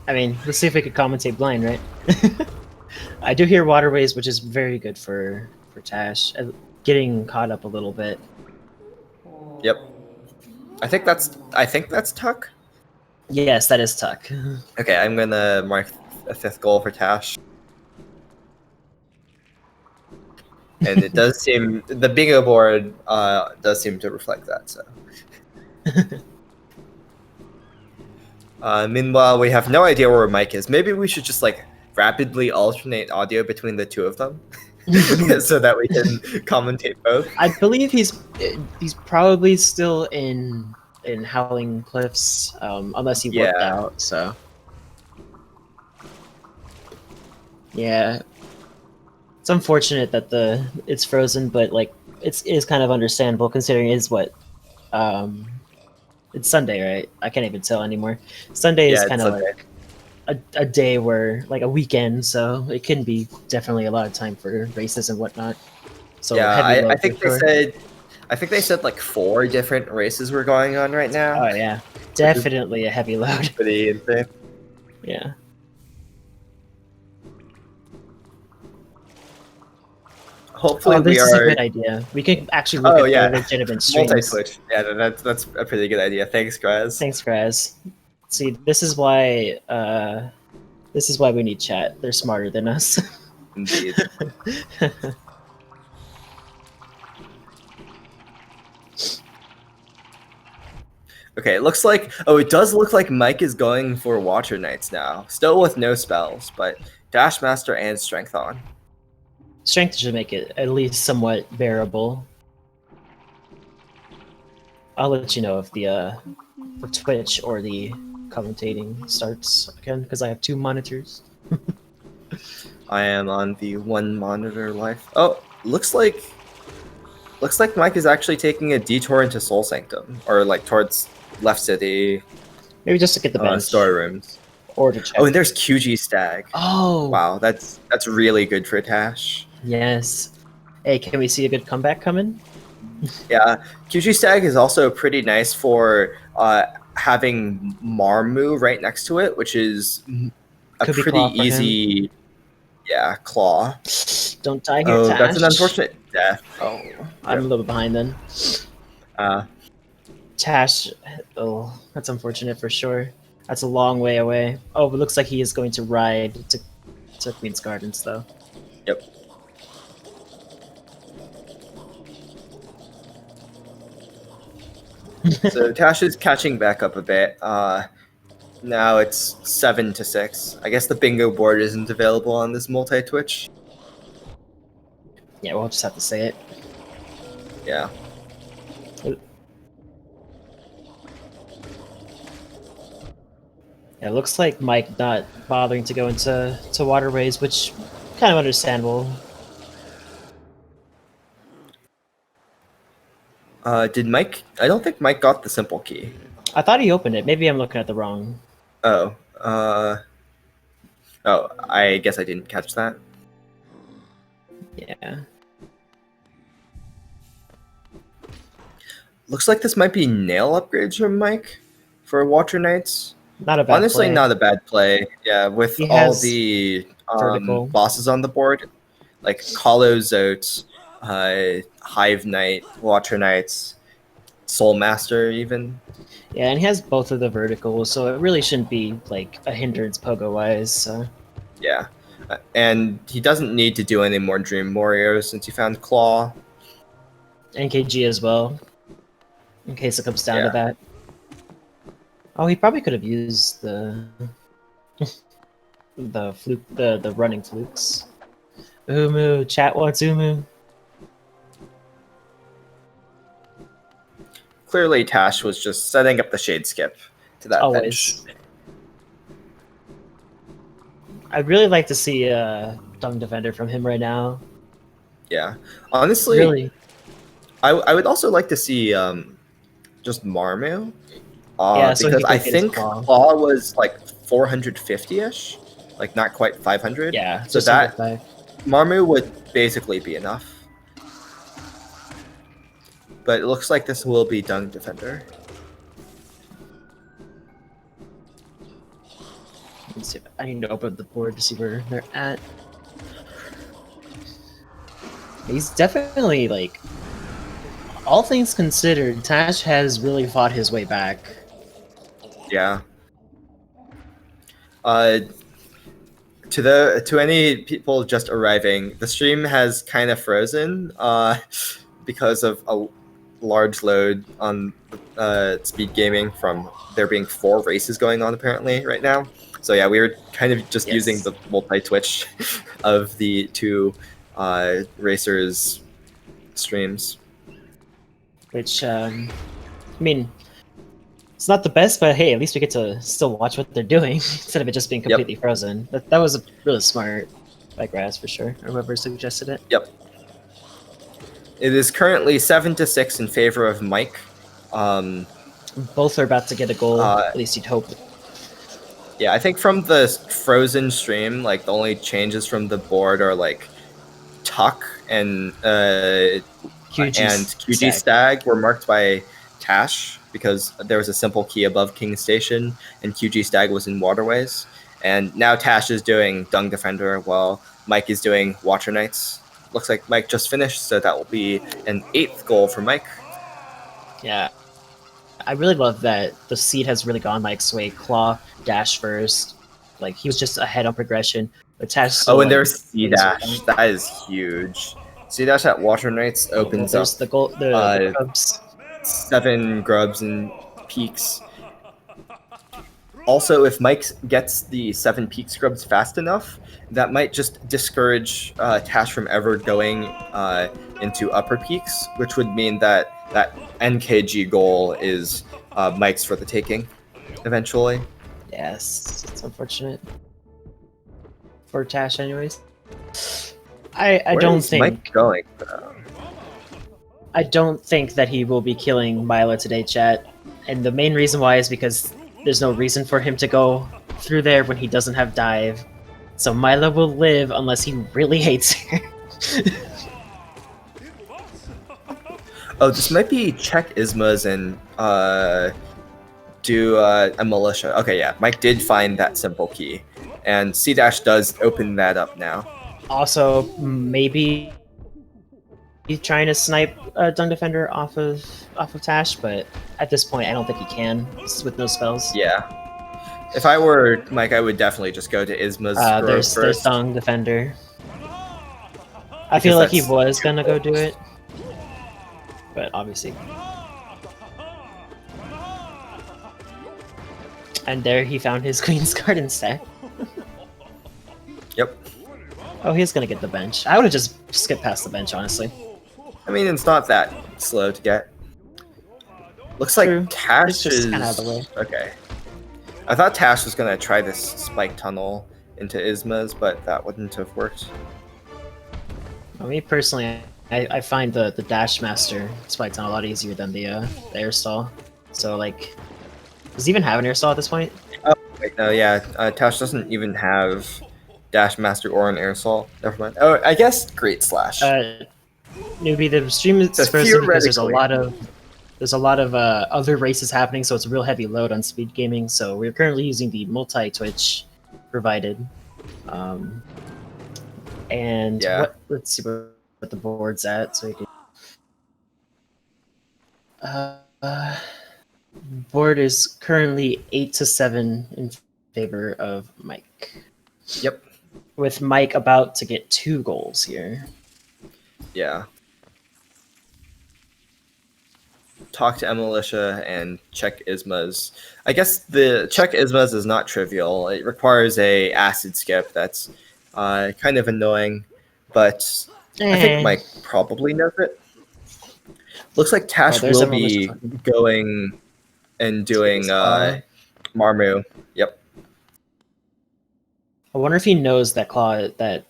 I mean, let's see if we could commentate blind, right? I do hear Waterways, which is very good for Tash. Getting caught up a little bit. Yep. I think that's Tuck. Yes, that is Tuck. Okay, I'm gonna mark a 5th goal for Tash. And it does seem the bingo board does seem to reflect that. So, meanwhile, we have no idea where Mike is. Maybe we should just like rapidly alternate audio between the two of them, so that we can commentate both. I believe he's probably still in Howling Cliffs, unless he worked out. So, yeah. It's unfortunate that it's frozen, but like it is kind of understandable considering it's Sunday, right? I can't even tell anymore. Sunday is kind of like a day where like a weekend, so it can be definitely a lot of time for races and whatnot. So yeah, I think they said like 4 different races were going on right now. Oh yeah, definitely a heavy load. Pretty insane. Yeah. Hopefully, this is a good idea. We could actually look at the legitimate streams. Multi-switch. Yeah, that's a pretty good idea. Thanks, Graz. Thanks, Graz. See, this is why we need chat. They're smarter than us. Indeed. Okay, it looks like it does look like Mike is going for Watcher Knights now. Still with no spells, but Dash Master and Strength on. Strength should make it at least somewhat bearable. I'll let you know if the for Twitch or the commentating starts again because I have 2 monitors. I am on the 1 monitor live. Oh, looks like Mike is actually taking a detour into Soul Sanctum, or like towards Left City. Maybe just to get the bench. Story rooms. Or to check. Oh, and there's QG Stag. Oh! Wow, that's really good for Tash. Yes. Hey, can we see a good comeback coming? Yeah, QG Stag is also pretty nice for having Marmu right next to it, which is a pretty easy claw. Don't die here, Oh, Tash. that's an unfortunate death. Oh, I'm a little bit behind then. Tash, oh, that's unfortunate for sure. That's a long way away. Oh, it looks like he is going to ride to Queen's Gardens, though. Yep. So Tash is catching back up a bit. Now it's 7-6. I guess the bingo board isn't available on this multi-twitch. Yeah, we'll just have to say it. Yeah. Yeah, it looks like Mike not bothering to go into waterways, which kind of understandable. Did Mike? I don't think Mike got the simple key. I thought he opened it. Maybe I'm looking at the wrong. Oh. Oh, I guess I didn't catch that. Yeah. Looks like this might be nail upgrades from Mike for Water Knights. Not a bad Honestly, play. not a bad play. Yeah, with He all has the vertical. bosses on the board, like Kalo Zote, Hive Knight, Water Knights, Soul Master, even. Yeah, and he has both of the verticals, so it really shouldn't be like a hindrance pogo-wise. So. Yeah, and he doesn't need to do any more Dream Warriors since he found Claw. NKG as well, in case it comes down Yeah. to that. Oh, he probably could have used the fluke, the running flukes. Umu, chat wants Umu. Clearly, Tash was just setting up the Shade Skip to that Always. bench. I'd really like to see a Dung Defender from him right now. Yeah, honestly, Really. I would also like to see just Marmu. Yeah, so he Because could I get his think claw. Claw was like 450-ish, like not quite 500. Yeah, So just under that 5. Marmu would basically be enough. But it looks like this will be Dung Defender. Let's see. I need to open the board to see where they're at. He's definitely like, all things considered, Tash has really fought his way back. Yeah. To any people just arriving, the stream has kind of frozen because of a large load on SpeedGaming from there being 4 races going on apparently right now. So yeah, we were kind of just using the multi-twitch of the 2 racers streams. Which, I mean, it's not the best, but hey, at least we get to still watch what they're doing instead of it just being completely frozen. That was a really smart by Grass for sure, or whoever suggested it. Yep. It is currently 7-6 in favor of Mike. Both are about to get a goal, at least you'd hope. Yeah, I think from the frozen stream, like the only changes from the board are like Tuck and QG Stag were marked by Tash because there was a simple key above King Station and QG Stag was in Waterways. And now Tash is doing Dung Defender while Mike is doing Water Knights. Looks like Mike just finished, so that will be an 8th goal for Mike. Yeah. I really love that the seed has really gone Mike's way. Claw, dash first. Like, he was just ahead on progression. But Tash still, and there's C-Dash. That is huge. C-Dash at Water Knights opens up the goal, the grubs. 7 grubs and peaks. Also, if Mike gets the 7 peak scrubs fast enough, that might just discourage Tash from ever going into upper peaks, which would mean that that NKG goal is Mike's for the taking, eventually. Yes, it's unfortunate. For Tash, anyways. I don't think Mike going? I don't think that he will be killing Milo today, chat. And the main reason why is because there's no reason for him to go through there when he doesn't have dive. So Milo will live unless he really hates her. Oh, this might be check Ismas and do a militia. Okay, yeah, Mike did find that simple key. And C-Dash does open that up now. Also, maybe he's trying to snipe Dung Defender off of Tash, but at this point I don't think he can with no spells. Yeah. If I were Mike, I would definitely just go to Isma's there's Dung Defender. I feel like he was gonna go do it, but obviously. And there he found his Queen's Garden stack. Yep. Oh, he's gonna get the bench. I would have just skipped past the bench, honestly. I mean, it's not that slow to get. Looks like True. Tash It's just is kinda out of the way. okay. I thought Tash was gonna try this spike tunnel into Isma's, but that wouldn't have worked. Well, me personally, I find the dash master spike tunnel a lot easier than the air stall. So like, does he even have an air stall at this point? Oh wait, no, yeah. Tash doesn't even have Dash Master or an airsoft. Never mind. Oh, I guess Great Slash. Newbie, the stream is So frozen because there's a theoretically- lot of other races happening, so it's a real heavy load on SpeedGaming. So we're currently using the multi-Twitch provided. And Yeah. let's see what the board's at, so we can. Board is currently 8-7 in favor of Mike. Yep. With Mike about to get 2 goals here. Yeah. Talk to Emilitia and check Isma's. I guess the check Isma's is not trivial. It requires a acid skip that's kind of annoying, but I think Mike probably knows it. Looks like Tash there's will be Emilitia. going and doing Marmu. Yep. I wonder if he knows that claw that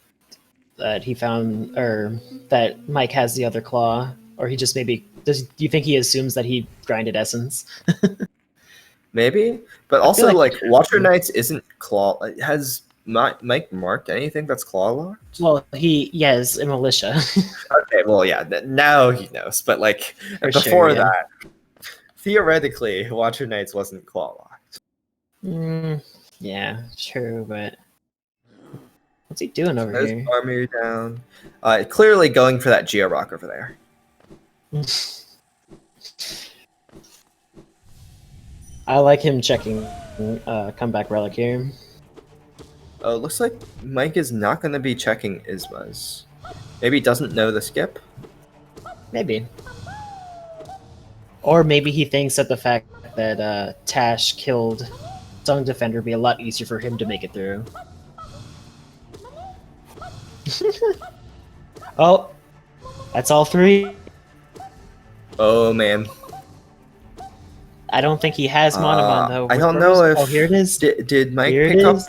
he found, or that Mike has the other claw, or he just maybe do you think he assumes that he grinded essence? Maybe, but I also feel like Watcher Knights isn't claw. Has Mike marked anything that's claw locked? Well, yes, a militia. Okay, well, yeah, now he knows, but like For before sure, yeah. that, theoretically, Watcher Knights wasn't claw locked. Yeah, true, but what's he doing over There's here? Army down. Clearly going for that Geo Rock over there. I like him checking comeback relic here. Oh, looks like Mike is not going to be checking Isma's. Maybe he doesn't know the skip. Maybe. Or maybe he thinks that the fact that Tash killed Dung Defender would be a lot easier for him to make it through. Oh, that's all 3. Oh man, I don't think he has Monomon though. I don't know if. Oh, here it is. Did Mike Here it pick up is.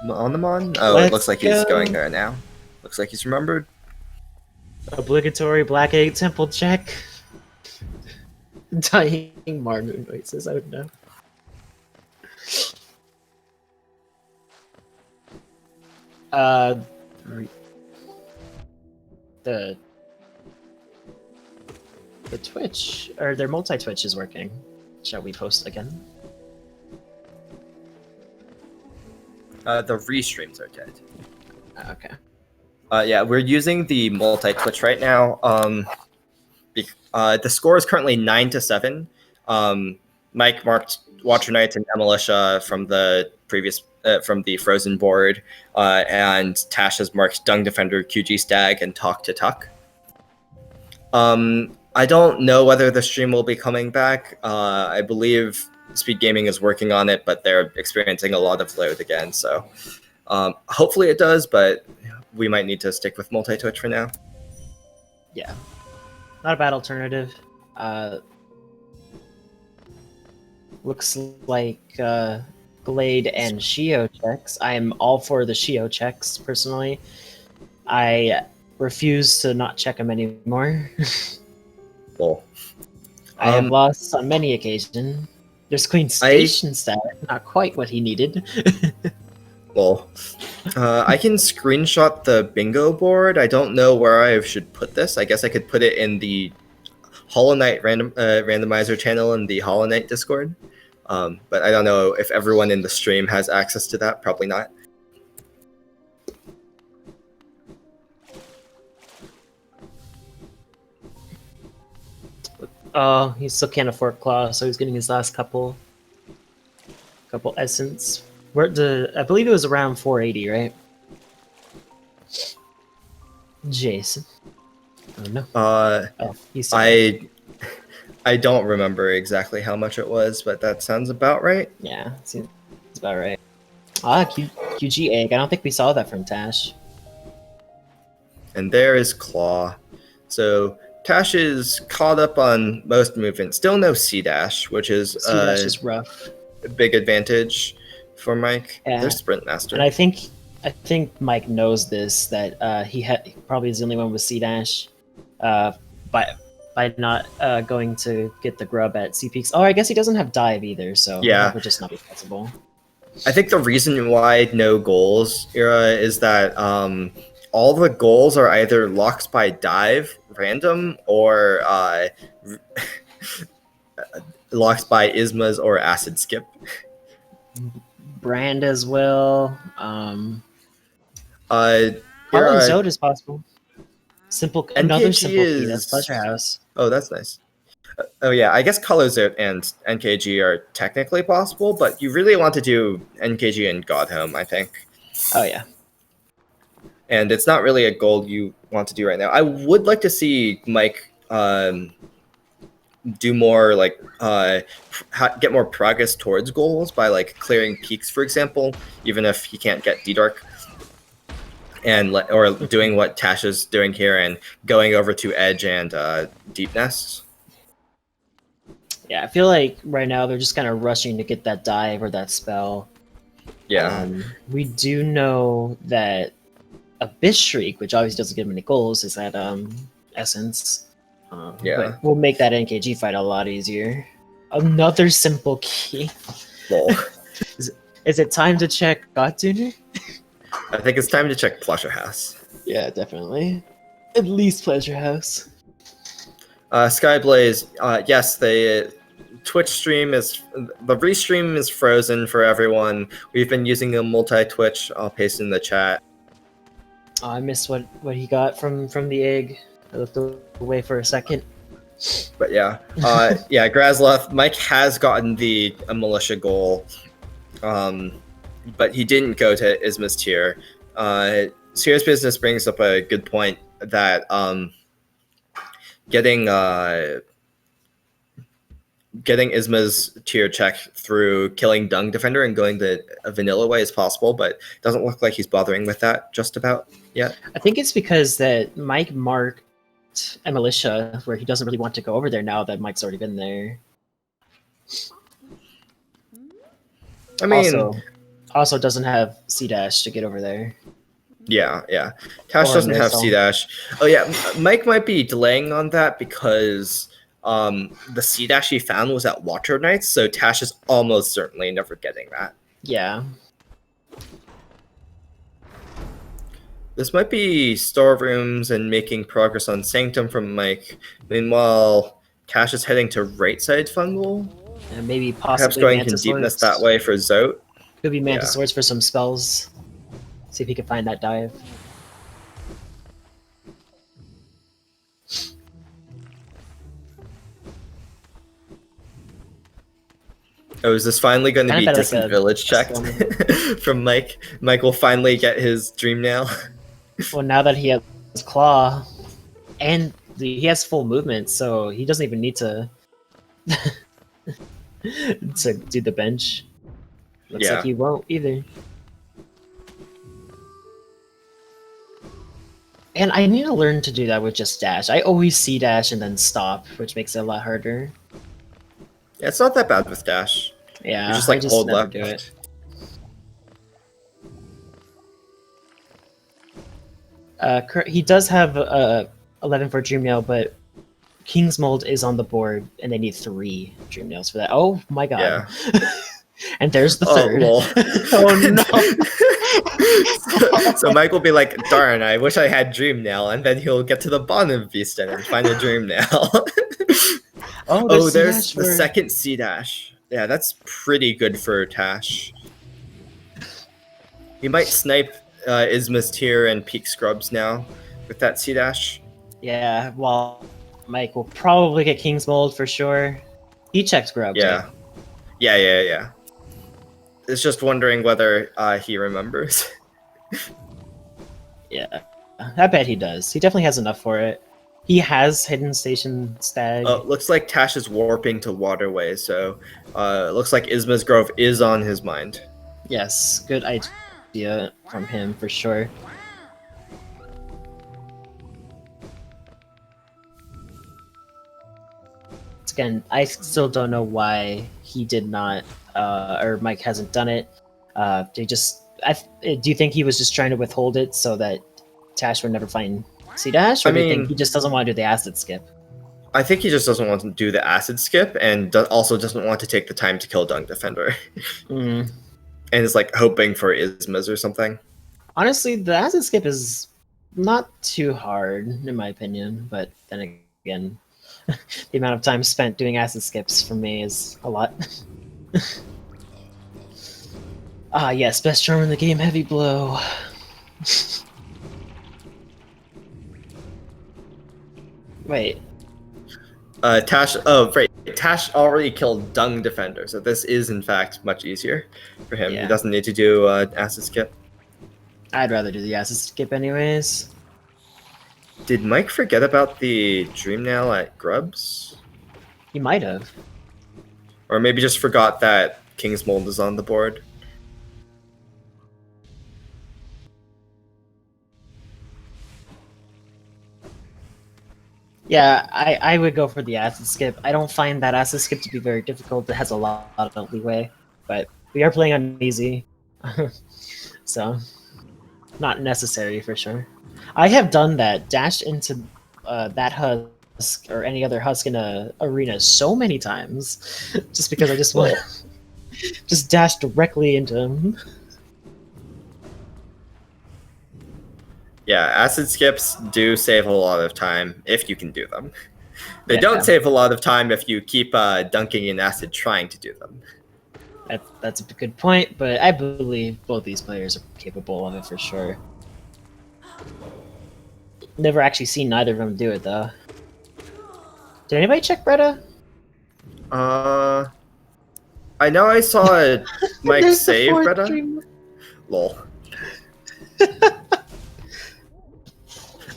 Monomon? Oh, Let's it looks like he's go. going there now. Looks like he's remembered. Obligatory Black Egg Temple check. Dying Marmoon noises, I would know. The Twitch, or their multi-Twitch is working. Shall we post again? The restreams are dead. Okay. Yeah, we're using the multi-Twitch right now. The score is currently 9-7. Mike marked Watcher Knights and Emilitia from the previous from the Frozen board, and Tash has marked Dung Defender, QG Stag, and Talk to Tuck. I don't know whether the stream will be coming back. I believe SpeedGaming is working on it, but they're experiencing a lot of load again. So hopefully it does, but we might need to stick with multi-Twitch for now. Yeah. Not a bad alternative. Looks like Glade and Shio checks. I am all for the Shio checks, personally. I refuse to not check them anymore. Cool. I have lost on many occasions. There's Queen Station stat, not quite what he needed. Well, I can screenshot the bingo board. I don't know where I should put this. I guess I could put it in the Hollow Knight randomizer channel in the Hollow Knight Discord. But I don't know if everyone in the stream has access to that. Probably not. Oh, he still can't afford Claw, so he's getting his last couple essence. I believe it was around 480, right? Jason. Oh no. He's I don't remember exactly how much it was, but that sounds about right. yeah. That's about right. QG egg. I don't think we saw that from Tash. And there is Claw. So Tash is caught up on most movement. Still no C dash, which is C-dash is rough. a big advantage for Mike. Yeah. There's Sprint Master. And I think Mike knows this, that he probably is the only one with C-dash. By not going to get the grub at C peaks. Oh, I guess he doesn't have dive either, so that would just not be possible. I think the reason why no goals era is that all the goals are either locks by dive, random, or locks by Ismas or acid skip. Brand as well. Hollow Zode is possible. Another simple key. That's is Pleasure House. Oh, that's nice. Oh yeah, I guess Color Zode and NKG are technically possible, but you really want to do NKG and Godhome, I think. Oh yeah. And it's not really a goal you want to do right now. I would like to see Mike do more like get more progress towards goals by like clearing peaks, for example, even if he can't get D-Dark. And or doing what Tash is doing here and going over to Edge and Deep Nest. Yeah, I feel like right now they're just kind of rushing to get that dive or that spell. Yeah. We do know that Abyss Shriek, which obviously doesn't give many goals, is at Essence. But we'll make that NKG fight a lot easier. Another simple key. Lol. Is it time to check God Tuner? I think it's time to check Pleasure House. Yeah, definitely. At least Pleasure House. Skyblaze, yes, the Twitch stream is the restream is frozen for everyone. We've been using a multi-Twitch. I'll paste in the chat. Oh, I missed what he got from the egg. I looked away for a second. But yeah, Grazloff, Mike has gotten the militia goal. But he didn't go to Isma's tier. Serious Business brings up a good point that getting Isma's tier check through killing Dung Defender and going the vanilla way is possible, but it doesn't look like he's bothering with that just about yet. I think it's because that Mike marked a militia where he doesn't really want to go over there now that Mike's already been there. I mean... Also doesn't have C-dash to get over there. Yeah. Tash doesn't have C-dash. Oh yeah, Mike might be delaying on that because the C-dash he found was at Watcher Knights, so Tash is almost certainly never getting that. Yeah. This might be storerooms and making progress on Sanctum from Mike. Meanwhile, Tash is heading to right side Fungal. And maybe perhaps going to Deepness that way for Zote. Could be Mantis Swords for some spells. See if he can find that dive. Oh, is this finally going to be Distant Village checked from Mike? Mike will finally get his Dream Nail. Well, now that he has Claw, and he has full movement, so he doesn't even need to to do the bench. Looks like he won't either. And I need to learn to do that with just dash. I always see dash and then stop, which makes it a lot harder. Yeah, it's not that bad with dash. Yeah, you just like hold left. Do it. He does have 11 for Dream Nail, but King's Mold is on the board, and they need 3 Dream Nails for that. Oh my god. Yeah. And there's the third. Oh no. So Mike will be like, darn, I wish I had Dream Nail, and then he'll get to the bottom of Beast Den and find a Dream Nail. There's the second C-dash. Yeah, that's pretty good for Tash. He might snipe Isma's tier and peak scrubs now with that C-dash. Yeah, well, Mike will probably get King's Mold for sure. He checks grub. Yeah. Yeah. It's just wondering whether he remembers. Yeah, I bet he does. He definitely has enough for it. He has Hidden Station Stag. Looks like Tash is warping to Waterway, so looks like Isma's Grove is on his mind. Yes, good idea from him for sure. Again, I still don't know why he did not, or Mike hasn't done it. They just, do you think he was just trying to withhold it so that Tash would never find C Dash, or I do you think mean, he just doesn't want to do the acid skip? I think he just doesn't want to do the acid skip, and also doesn't want to take the time to kill Dung Defender, Mm. and is like hoping for Ismas or something. Honestly, the acid skip is not too hard in my opinion, but then again, the amount of time spent doing acid skips for me is a lot. Ah, yes, best charm in the game, heavy blow. Wait, Tash. Oh, right. Tash already killed Dung Defender, so this is in fact much easier for him. Yeah. He doesn't need to do acid skip. I'd rather do the acid skip anyways. Did Mike forget about the Dream Nail at Grubs? He might have. Or maybe just forgot that King's Mold is on the board. Yeah, I would go for the acid skip. I don't find that acid skip to be very difficult. It has a lot of leeway, but we are playing on easy, so not necessary for sure. I have done that, dashed into that husk or any other husk in a arena so many times, just because I just want just dash directly into him. Yeah, acid skips do save a lot of time if you can do them. They Yeah. don't save a lot of time if you keep dunking in acid trying to do them. That's a good point, but I believe both these players are capable of it for sure. Never actually seen neither of them do it though. Did anybody check Bretta? I know I saw Mike There's the save fourth Bretta. dream. Lol.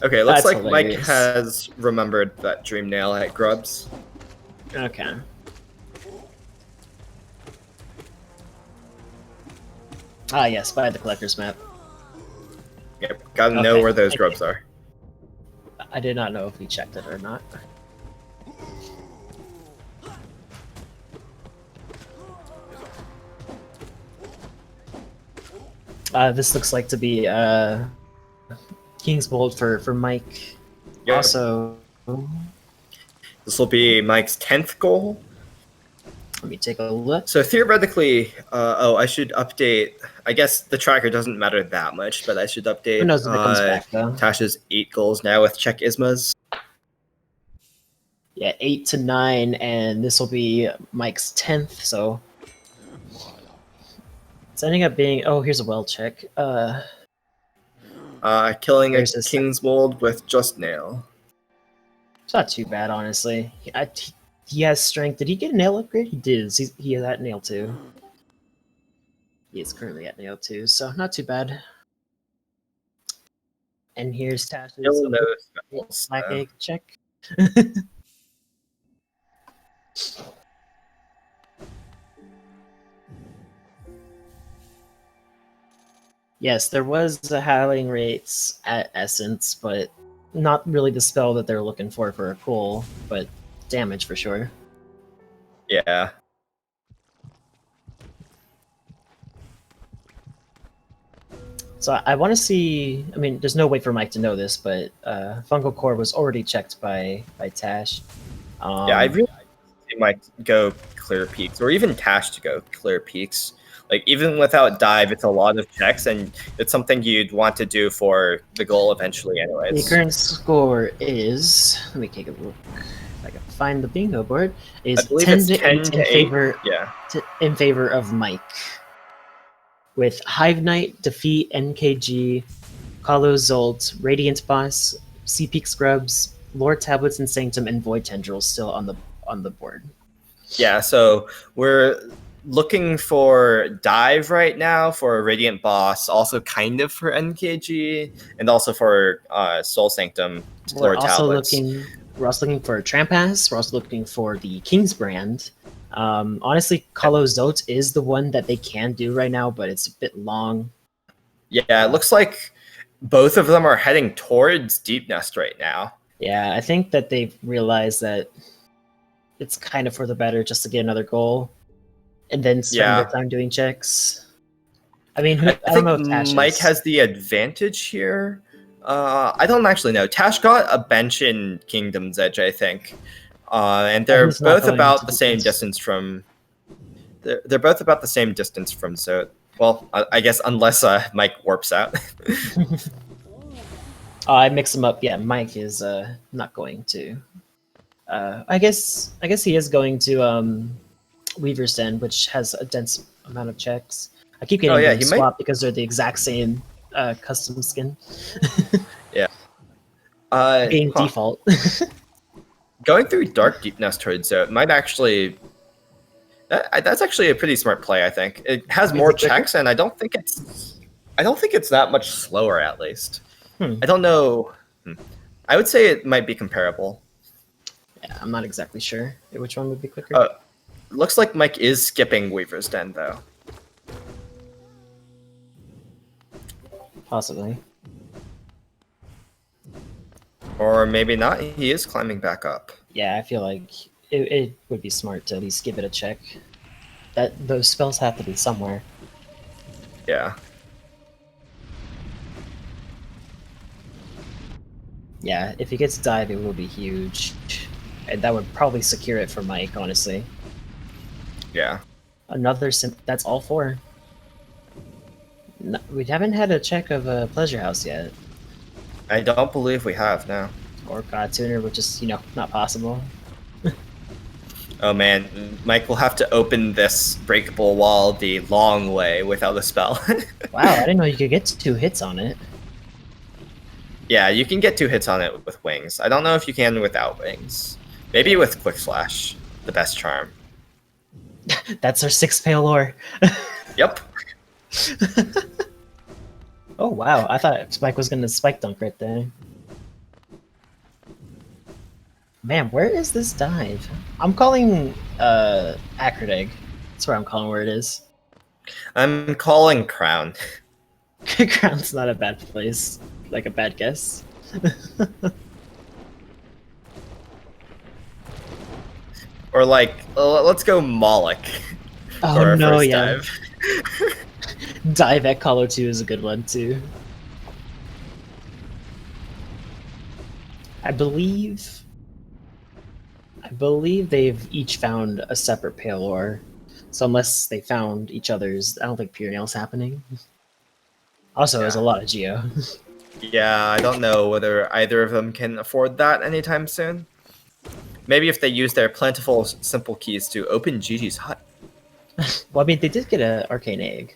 Okay, looks That's like Mike hilarious. has remembered that Dream Nail at Grubs. Okay. Ah, yes, by the collector's map. Yep, gotta know Okay. where those grubs are. I did not know if we checked it or not. This looks like to be King's Bolt for Mike. Yep. Also, This will be Mike's 10th goal. let me take a look. So theoretically, I should update. I guess the tracker doesn't matter that much, but I should update Who knows if it comes back though? Tash's 8 goals now with check Ismas. Yeah, 8 to 9, and this will be Mike's 10th. So it's ending up being. Oh, here's a well check. Killing a There's this- King's Mold with just nail. It's not too bad, honestly. He has strength. Did he get a nail upgrade? He did. He is at nail 2. He is currently at nail 2, so not too bad. And here's Tash's Still no spells. black egg check. Yes, there was the howling rates at Essence, but not really the spell that they're looking for a cool, but damage for sure. Yeah. So I want to see. I mean, there's no way for Mike to know this, but Fungal Core was already checked by Tash. Yeah, I really think Mike go clear peaks, or even Tash to go clear peaks. Like, even without dive, it's a lot of checks, and it's something you'd want to do for the goal eventually The anyways. current score is. Let me take a look. If I can find the bingo board. Is I believe 10 it's to 10 8 to in 8. favor Yeah. in favor of Mike. With Hive Knight, Defeat, NKG, Kalo Zolt, Radiant Boss, Sea Peak Scrubs, Lord Tablets and Sanctum, and Void Tendrils still on the board. Yeah, so we're looking for dive right now for a Radiant Boss, also kind of for NKG, and also for Soul Sanctum, We're Lord also Tablets. looking for a Trampass. We're also looking for the King's Brand, Honestly, Colo Zote is the one that they can do right now, but it's a bit long. Yeah, it looks like both of them are heading towards Deep Nest right now. Yeah, I think that they've realized that it's kind of for the better just to get another goal and then spend their Yeah. time doing checks. I mean, I I don't think know if Tash Mike is. has the advantage here. I don't actually know. Tash got a bench in Kingdom's Edge, I think. And they're He's not both going about into the same defense. distance from. They're both about the same distance from Zote. Well, I guess unless Mike warps out. Oh, I mix them up. Yeah, Mike is not going to. I guess he is going to Weaver's Den, which has a dense amount of checks. I keep Oh getting yeah, them he might. swapped because they're the exact same custom skin. Yeah. Being Huh. default. Going through Dark Deep Nest towards Zote might actually. That's actually a pretty smart play. I think it has Is more it quicker? checks, and I don't think it's. I don't think it's that much slower, at least. Hmm. I don't know. I would say it might be comparable. Yeah, I'm not exactly sure which one would be quicker. Looks like Mike is skipping Weaver's Den, though. Possibly. Or maybe not. He is climbing back up. Yeah, I feel like it would be smart to at least give it a check. That those spells have to be somewhere. Yeah. Yeah, if he gets dive, it will be huge. And that would probably secure it for Mike, honestly. Yeah. Another that's all four. No, we haven't had a check of a Pleasure House yet. I don't believe we have now. Or God Tuner, which is, not possible. Oh man, Mike will have to open this breakable wall the long way without a spell. Wow, I didn't know you could get 2 hits on it. Yeah, you can get 2 hits on it with wings. I don't know if you can without wings. Maybe with Quick Slash, the best charm. That's our 6 pale ore. Yep. Oh wow, I thought Spike was gonna spike dunk right there. Man, where is this dive? I'm calling Acrid. That's where I'm calling where it is. I'm calling Crown. Crown's not a bad place. Like a bad guess. Or like, let's go Moloch. Oh for our no, first yeah. dive. Dive at Colo 2 is a good one too. I believe they've each found a separate pale ore. So unless they found each other's, I don't think Pure Nail's happening. Also, there's a lot of Geo. Yeah, I don't know whether either of them can afford that anytime soon. Maybe if they use their plentiful simple keys to open Gigi's hut. Well, I mean, they did get an Arcane Egg.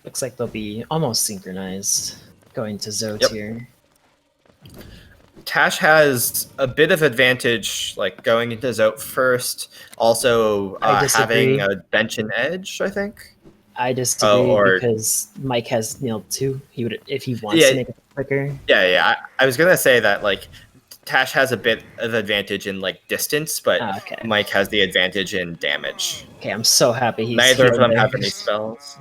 Looks like they'll be almost synchronized going to Zote here. Tash has a bit of advantage, like going into Zote first. Also, having a bench and edge, I think. I disagree because Mike has nailed 2. He would, if he wants to make it quicker. Yeah. I was gonna say that like Tash has a bit of advantage in like distance, but Mike has the advantage in damage. Okay, I'm so happy he's neither of them have any spells.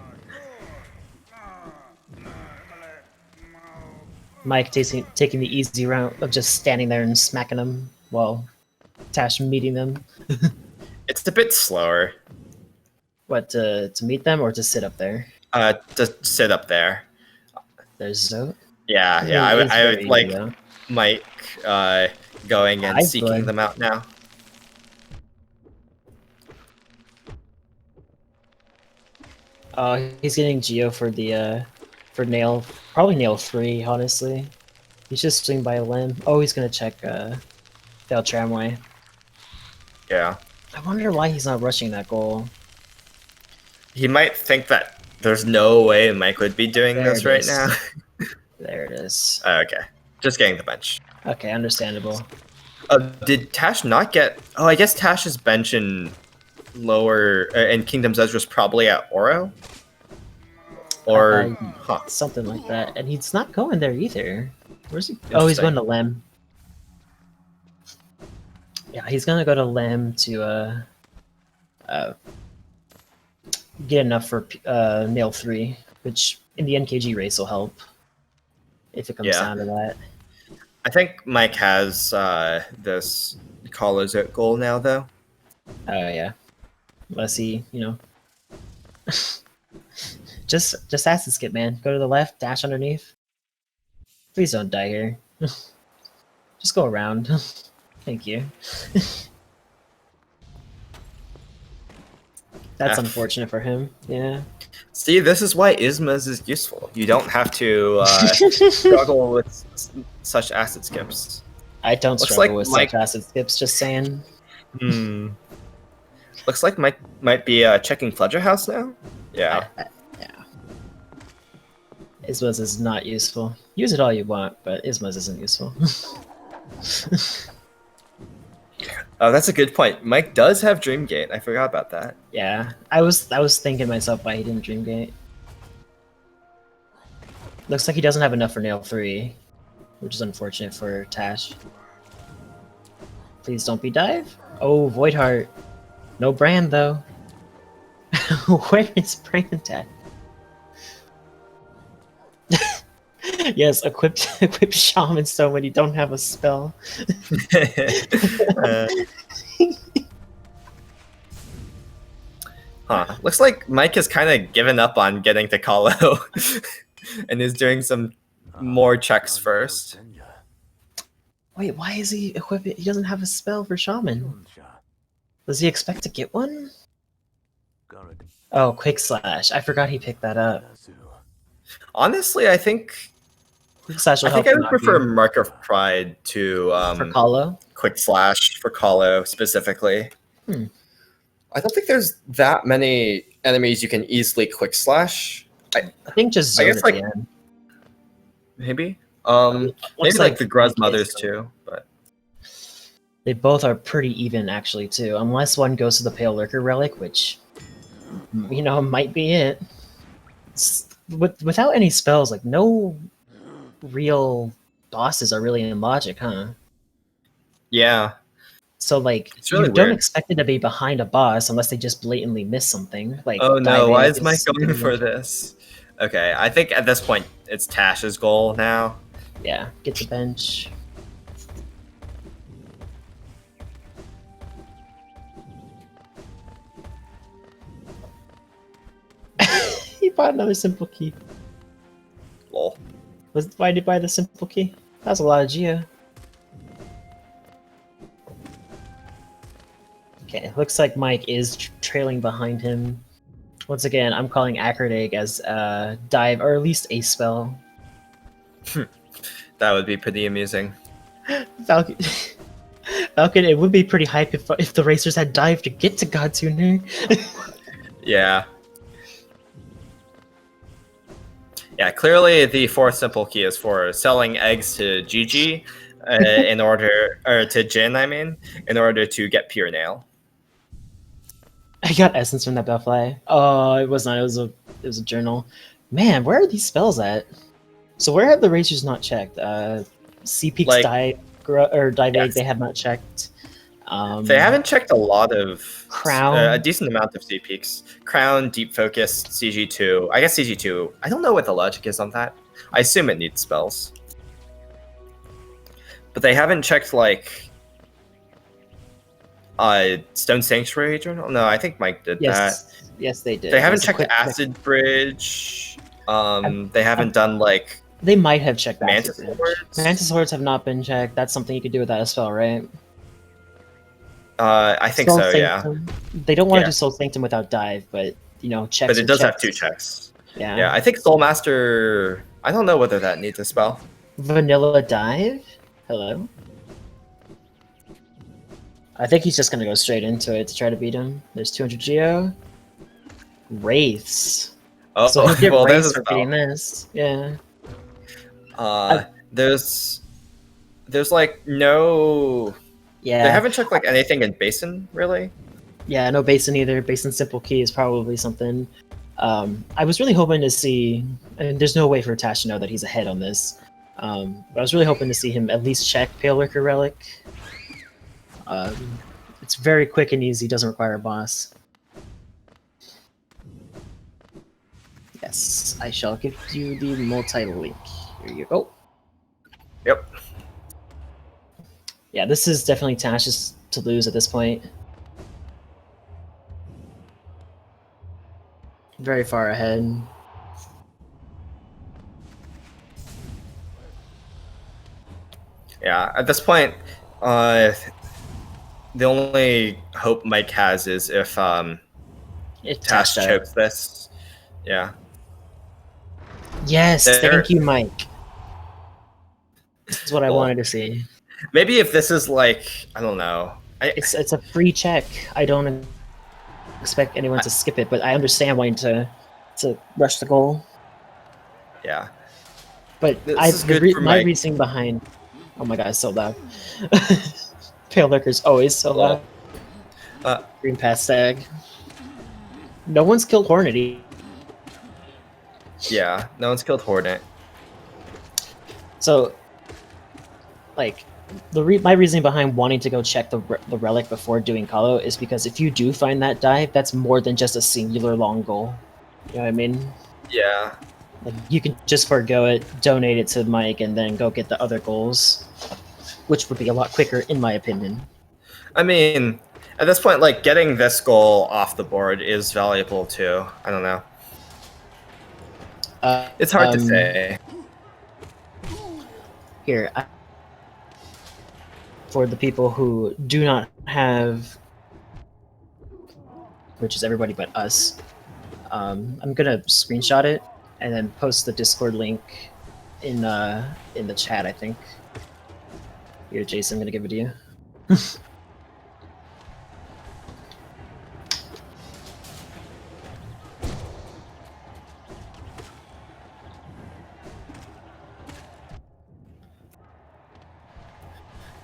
Mike taking the easy route of just standing there and smacking them while Tash meeting them. It's a bit slower. What, to meet them or to sit up there? To sit up there. There's Zote. Yeah. I would like Mike going and seeking them out now. He's getting Geo for the for nail, probably nail 3, honestly. He's just swing by a limb. Oh, he's gonna check Fail Tramway. Yeah. I wonder why he's not rushing that goal. He might think that there's no way Mike would be doing this right now. There it is. Okay. Just getting the bench. Okay, understandable. Did Tash not get... Oh, I guess Tash's bench in lower... in Kingdom's Edge was probably at Oro? Or... Something like that. And he's not going there either. Where's he? Oh, he's going to Lem. Yeah, he's gonna go to Lamb to get enough for nail 3, which in the NKG race will help if it comes down to that. I think Mike has this Collars Out goal now, though. Oh yeah, unless he, just acid skip, man. Go to the left, dash underneath. Please don't die here. Just go around. Thank you. That's unfortunate for him. Yeah. See, this is why Ismas is useful. You don't have to struggle with such acid skips. I don't struggle with such acid skips, just saying. Looks like Mike might be checking Fledger House now. Yeah. Yeah. Ismas is not useful. Use it all you want, but Ismas isn't useful. Oh, that's a good point. Mike does have Dreamgate. I forgot about that. Yeah, I was thinking myself why he didn't Dreamgate. Looks like he doesn't have enough for nail 3, which is unfortunate for Tash. Please don't be dive. Oh, Void Heart. No brand though. Where is brand at? Yes, equip shaman so when you don't have a spell. Looks like Mike has kind of given up on getting to Kahlo and is doing some more checks first. Wait, why is he equipping? He doesn't have a spell for shaman. Does he expect to get one? Oh, Quick Slash. I forgot he picked that up. Honestly, I think I would prefer Mark of Pride to for Kahlo? Quick Slash for Kahlo specifically. I don't think there's that many enemies you can easily Quick Slash. I think just Zone at the end. Maybe. Maybe like the Gruz Mothers too, but they both are pretty even actually too, unless one goes to the Pale Lurker Relic, which might be it. Without any spells, like no real bosses are really in logic, huh? Yeah. So like really you don't expect it to be behind a boss unless they just blatantly miss something. Like, oh no, why is Mike going for this? Okay, I think at this point it's Tash's goal now. Yeah, get the bench. He bought another simple key. Lol. Why did he buy the simple key? That was a lot of Geo. Okay, looks like Mike is trailing behind him. Once again, I'm calling Acrid Egg as dive, or at least a spell. That would be pretty amusing. Falcon, it would be pretty hype if the racers had dive to get to Godtuner. Yeah. Yeah, clearly the fourth simple key is for selling eggs to GG to Jin, in order to get pure nail. I got essence from that Bellfly. Oh, it was not. It was a journal. Man, where are these spells at? So where have the racers not checked? Sea Peaks Dive Egg, they have not checked. They haven't checked a lot of Crown, a decent amount of Sea Peaks. Crown, Deep Focus, CG2. I guess CG2. I don't know what the logic is on that. I assume it needs spells, but they haven't checked like Stone Sanctuary Journal. No, I think Mike did that. Yes, they did. They haven't checked Acid Bridge. They haven't done like. They might have checked Mantis Hordes. Mantis Hordes have not been checked. That's something you could do without a spell, right? I think Soul so. Sanctum. Yeah. They don't want to do Soul Sanctum without dive, but checks. But it does have 2 checks. Yeah. Yeah, I think Soul Master. I don't know whether that needs a spell. Vanilla dive. Hello. I think he's just gonna go straight into it to try to beat him. There's 200 Geo. Wraiths. Oh, so he'll get well, Wraiths for beating this. Yeah. There's like no. Yeah. They haven't checked like anything in Basin really. Yeah, no Basin either. Basin Simple Key is probably something. I was really hoping to see. I mean, there's no way for Tash to know that he's ahead on this. But I was really hoping to see him at least check Pale Lurker Relic. It's very quick and easy. Doesn't require a boss. Yes, I shall give you the multi-link. Here you go. Yep. Yeah, this is definitely Tash's to lose at this point. Very far ahead. Yeah, at this point, the only hope Mike has is if Tash chokes this. Yeah. Yes, There- thank you, Mike. This is what I Well, wanted to see. Maybe if this is like, I don't know. It's a free check. I don't expect anyone to skip it, but I understand wanting to rush the goal. Yeah. But This is good for my Mike. reasoning behind. Oh my god, it's so loud. Pale Liquor's always so loud. Green pass tag. No one's killed Hornady. Yeah, no one's killed Hornet. So, like, my reasoning behind wanting to go check the relic before doing Kalo is because if you do find that dive, that's more than just a singular long goal. You know what I mean? Yeah. Like, you can just forego it, donate it to Mike, and then go get the other goals, which would be a lot quicker, in my opinion. I mean, at this point, like, getting this goal off the board is valuable too. I don't know. It's hard to say. Here, for the people who do not have, which is everybody but us, I'm gonna screenshot it and then post the Discord link in the chat. I think. Here, Jason, I'm gonna give it to you.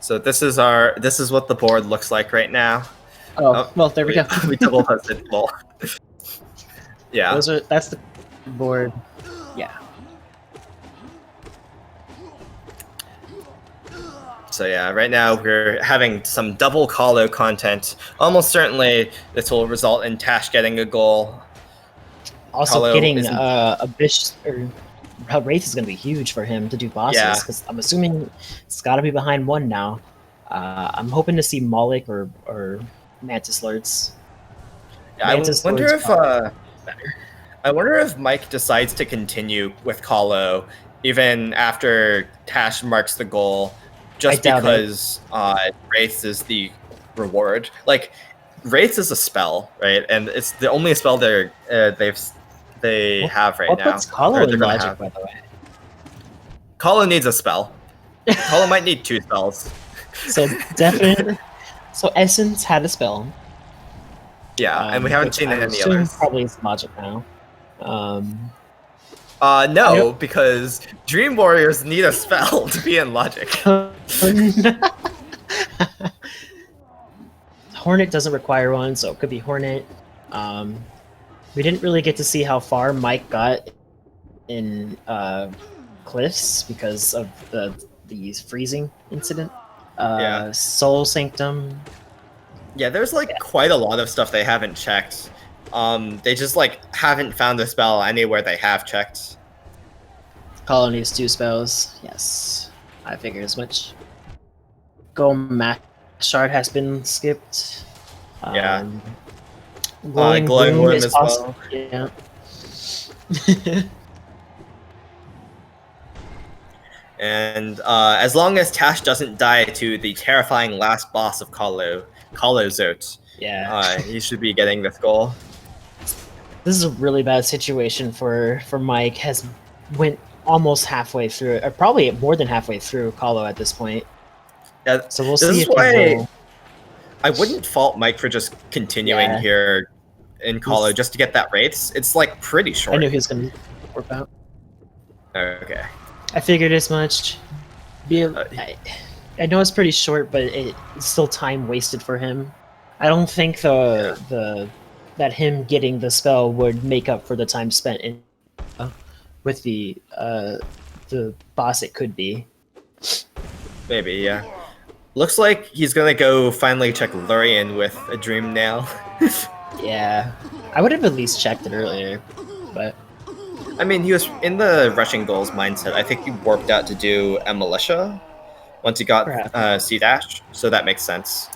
So this is what the board looks like right now. Oh, well, there we go. We double posted. Well, yeah. That's the board. Yeah. So yeah, right now we're having some double Kalo content. Almost certainly this will result in Tash getting a goal. Also, Kalo getting isn't- a Bish or Wraith is going to be huge for him to do bosses, Yeah. because I'm assuming it's got to be behind one now. I'm hoping to see Moloch or Mantis Lords. Yeah, I Mantis wonder Lords if probably better. I wonder if Mike decides to continue with Kalo even after Tash marks the goal, just I doubt it. because Wraith is the reward. Like, Wraith is a spell, right? And it's the only spell they have right What now. puts Kalo or in they're gonna logic, have. by the way? Kalo needs a spell. Kalo might need 2 spells. So definitely. So Essence had a spell. Yeah, and we haven't which seen I any assume others. Probably is logic now. No, because Dream Warriors need a spell to be in Logic. Hornet doesn't require one, so it could be Hornet. We didn't really get to see how far Mike got in Cliffs because of the freezing incident. Yeah. Soul Sanctum. Yeah, there's like quite a lot of stuff they haven't checked. They just like haven't found a spell anywhere they have checked. Colonies 2 spells. Yes, I figured as much. Go Mash Shard has been skipped. Yeah. Glowing Glowing Worm is as possible. well. Yeah. And as long as Tash doesn't die to the terrifying last boss of Kalo Zot, Yeah. he should be getting this goal. This is a really bad situation for Mike. Has went almost halfway through, or probably more than halfway through Kalo at this point. Yeah, So we'll this see is if why he will. I wouldn't fault Mike for just continuing Yeah. here in Kalo He's- just to get that Wraiths. It's like pretty short. I knew he was going to work out. Okay. I figured as much. I know it's pretty short, but it's still time wasted for him. I don't think that him getting the spell would make up for the time spent in with the boss. It could be. Maybe, yeah. Looks like he's gonna go finally check Lurian with a dream nail. Yeah, I would have at least checked it earlier, but I mean, he was in the rushing goals mindset. I think he warped out to do a militia once he got perhaps. C dash, so that makes sense.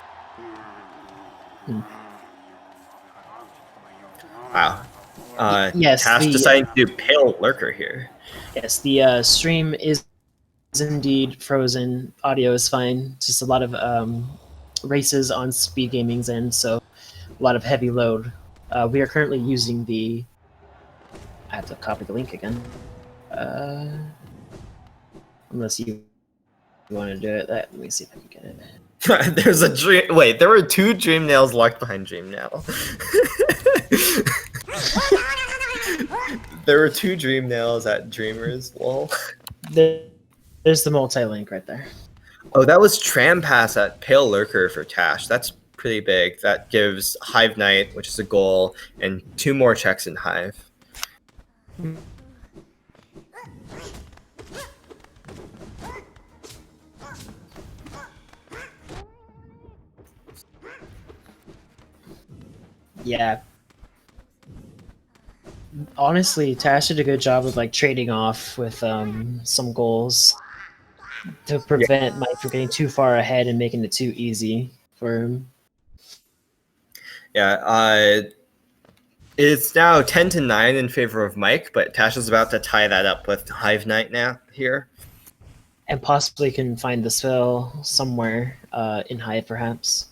Hmm. Wow. Yes, Tash deciding to do Pale Lurker here. yes, the stream is indeed frozen. Audio is fine. Just a lot of races on SpeedGaming's end, so a lot of heavy load. We are currently using the. I have to copy the link again. Unless you want to do it, let me see if I can get it. There's a dream. Wait, there were 2 dream nails locked behind dream nail. There were 2 dream nails at Dreamer's wall. There's the multi-link right there. Oh, that was Tram Pass at Pale Lurker for Tash. That's pretty big. That gives Hive Knight, which is a goal, and 2 more checks in Hive. Yeah. Honestly, Tash did a good job of like trading off with some goals to prevent Mike from getting too far ahead and making it too easy for him. Yeah, it's now 10-9 in favor of Mike, but Tash is about to tie that up with Hive Knight now here. And possibly can find the spell somewhere in Hive, perhaps.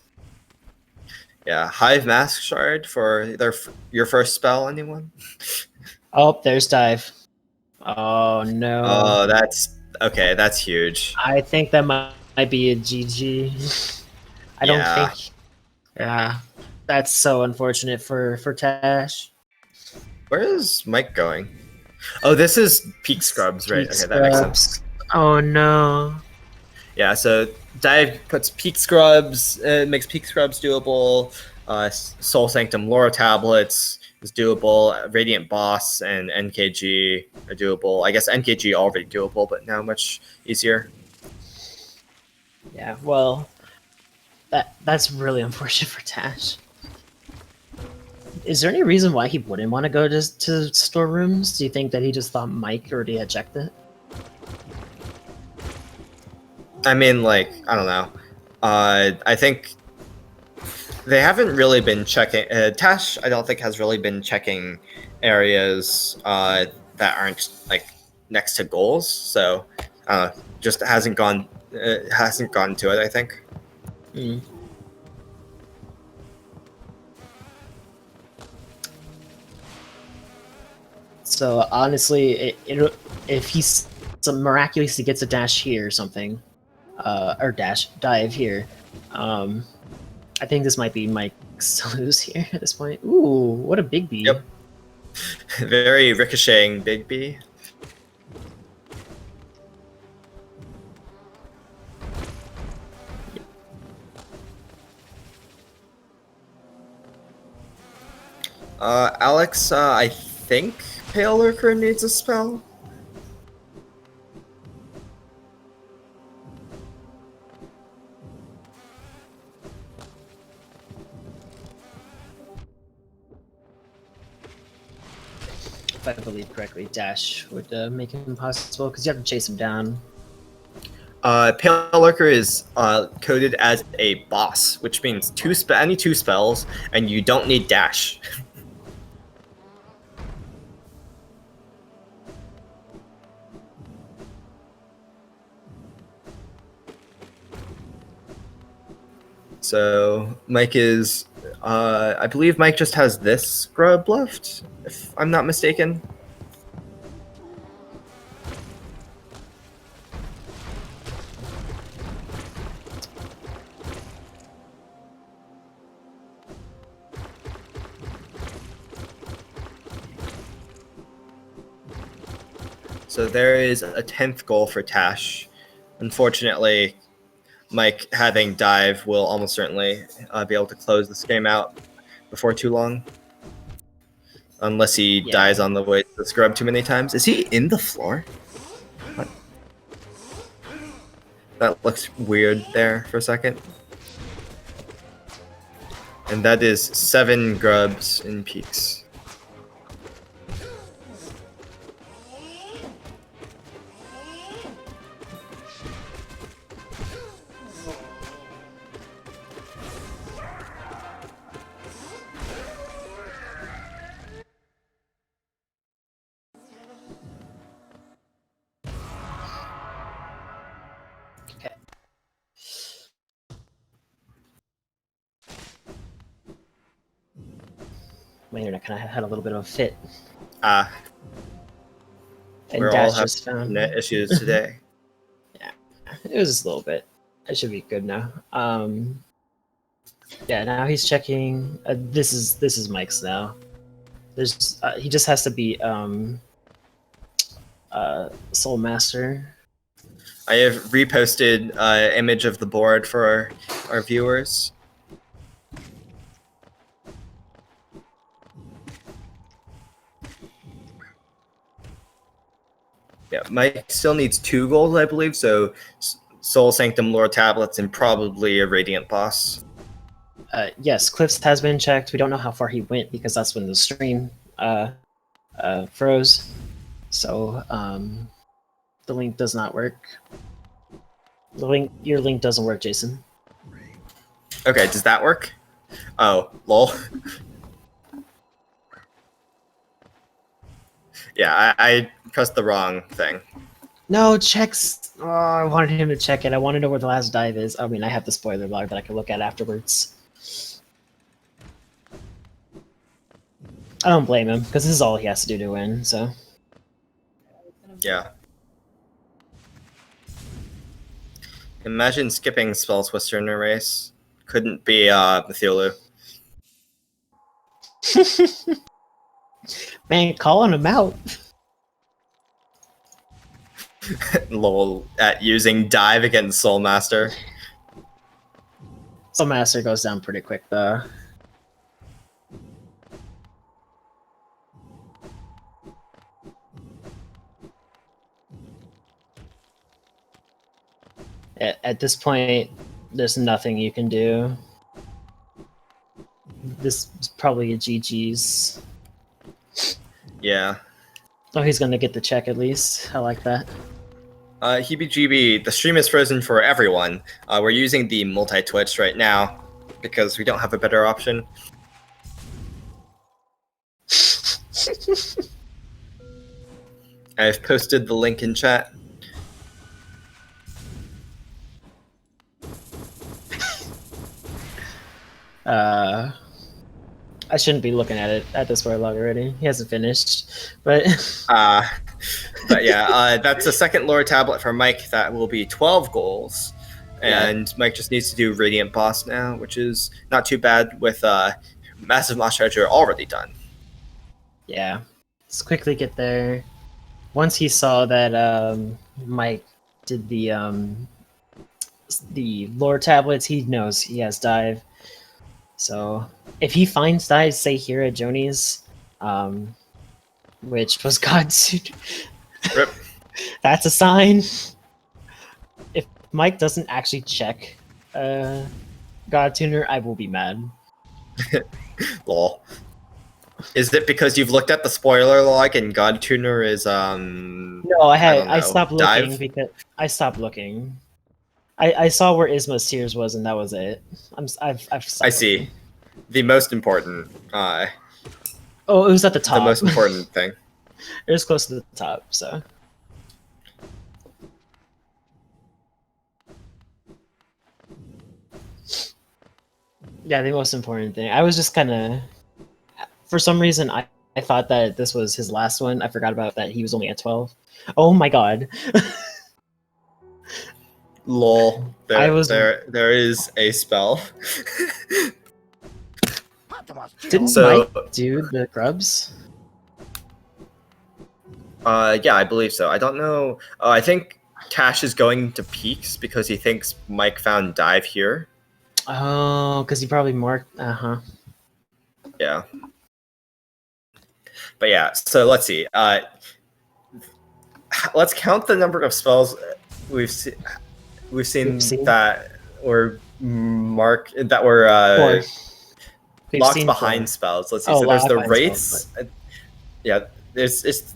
Yeah, Hive Mask Shard for your first spell, anyone? Oh, there's Dive. Oh, no. Oh, that's okay. That's huge. I think that might be a GG. I don't think. Yeah. That's so unfortunate for Tash. Where is Mike going? Oh, this is Peak Scrubs, right? Peak Okay, that makes sense. Oh no. Yeah, so Dive puts Peak Scrubs, makes Peak Scrubs doable. Soul Sanctum Lore Tablets is doable. Radiant Boss and NKG are doable. I guess NKG already doable, but now much easier. Yeah, well, that's really unfortunate for Tash. Is there any reason why he wouldn't want to go to storerooms? Do you think that he just thought Mike already had checked it? I mean, like, I don't know. I think they haven't really been checking. Tash, I don't think, has really been checking areas that aren't like next to goals. So, just hasn't gone to it. I think. Mm. So honestly, if he miraculously gets a dash here or something, or dive here, I think this might be Mike's to lose here at this point. Ooh, what a big B. Yep. Very ricocheting big B. Alex, I think Pale Lurker needs a spell. If I believe correctly, dash would make it impossible because you have to chase him down. Pale Lurker is coded as a boss, which means any 2 spells, and you don't need dash. So Mike is, I believe Mike just has this scrub left, if I'm not mistaken. So there is a 10th goal for Tash. Unfortunately, Mike having dive will almost certainly be able to close this game out before too long. Unless he dies on the way to the scrub too many times. Is he in the floor? What? That looks weird there for a second. And that is 7 grubs in peaks. My internet kind of had a little bit of a fit. Ah, And we're all Dash having just found net issues today. Yeah, it was just a little bit. It should be good now. Yeah, now he's checking. This is Mike's now. There's he just has to be Soul Master. I have reposted image of the board for our viewers. Yeah, Mike still needs 2 gold, I believe, so Soul Sanctum Lore tablets and probably a Radiant boss. Yes, Cliff's has been checked. We don't know how far he went because that's when the stream froze. So the link does not work. Your link doesn't work, Jason. Okay, does that work? Oh, lol. Yeah, I pressed the wrong thing. No, checks. Oh, I wanted him to check it. I want to know where the last dive is. I mean, I have the spoiler log that I can look at afterwards. I don't blame him, because this is all he has to do to win, so. Yeah. Imagine skipping Spell Twister in a race. Couldn't be Cthulhu. Man, calling him out. Lol, at using dive against Soul Master. Soul Master goes down pretty quick, though. At this point, there's nothing you can do. This is probably a GG's. Yeah. Oh, he's gonna get the check at least. I like that. HeebieGB, the stream is frozen for everyone. We're using the multi-Twitch right now because we don't have a better option. I've posted the link in chat. I shouldn't be looking at it at this spoiler log already. He hasn't finished, but But yeah, that's the second lore tablet for Mike. That will be 12 goals. And yeah. Mike just needs to do Radiant Boss now, which is not too bad with Massive Moss Treasure already done. Yeah. Let's quickly get there. Once he saw that Mike did the lore tablets, he knows he has dive. So if he finds dive, say here at Joni's, which was God's, Rip. That's a sign. If Mike doesn't actually check God Tuner, I will be mad. Lol. Is it because you've looked at the spoiler log and God Tuner is No, I stopped looking dive? because I stopped looking. I saw where Isma's tears was, and that was it. I've I see. Looking. The most important. Oh, it was at the top. The most important thing. It was close to the top, so. Yeah, the most important thing. I was just kind of, for some reason, I thought that this was his last one. I forgot about that. He was only at 12. Oh my god. Lol. There is a spell. Didn't Mike do the grubs? Yeah, I believe so. I don't know. I think Tash is going to peaks because he thinks Mike found dive here. Oh, because he probably marked. Yeah. But yeah, so let's see. Let's count the number of spells we've we've seen We've seen- that were Four. We've locked seen behind four. spells. Let's see. Oh, So there's locked the behind wraiths. spells, Yeah, there's it's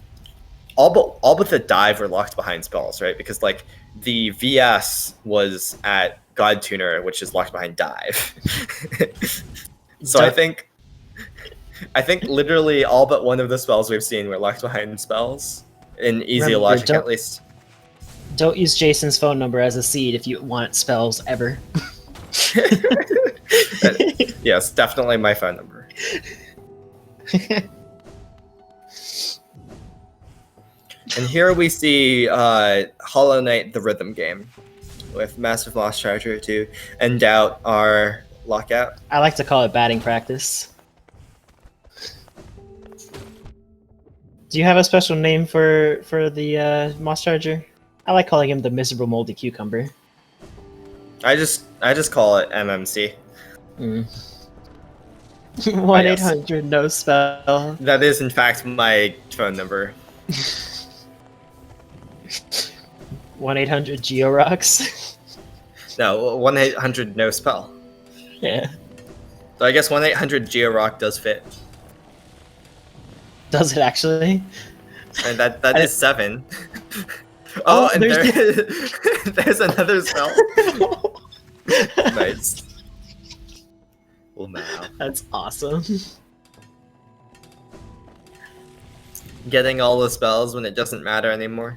all but the dive were locked behind spells, right? Because like the VS was at God Tuner, which is locked behind dive. So I think literally all but one of the spells we've seen were locked behind spells in easy Remember, logic at least. Don't use Jason's phone number as a seed if you want spells ever. Yes, definitely my phone number. And here we see Hollow Knight, the rhythm game, with Massive Lost Charger to end out our lockout. I like to call it batting practice. Do you have a special name for the Moss Charger? I like calling him the miserable moldy cucumber. I just call it MMC. 1-800 no spell. That is in fact my phone number. 1-800 Georocks. No, 1-800 no spell. Yeah. So I guess 1-800 Georock does fit. Does it actually? And that is 7. Oh, and there's another spell. Nice. Well, now. That's awesome. Getting all the spells when it doesn't matter anymore.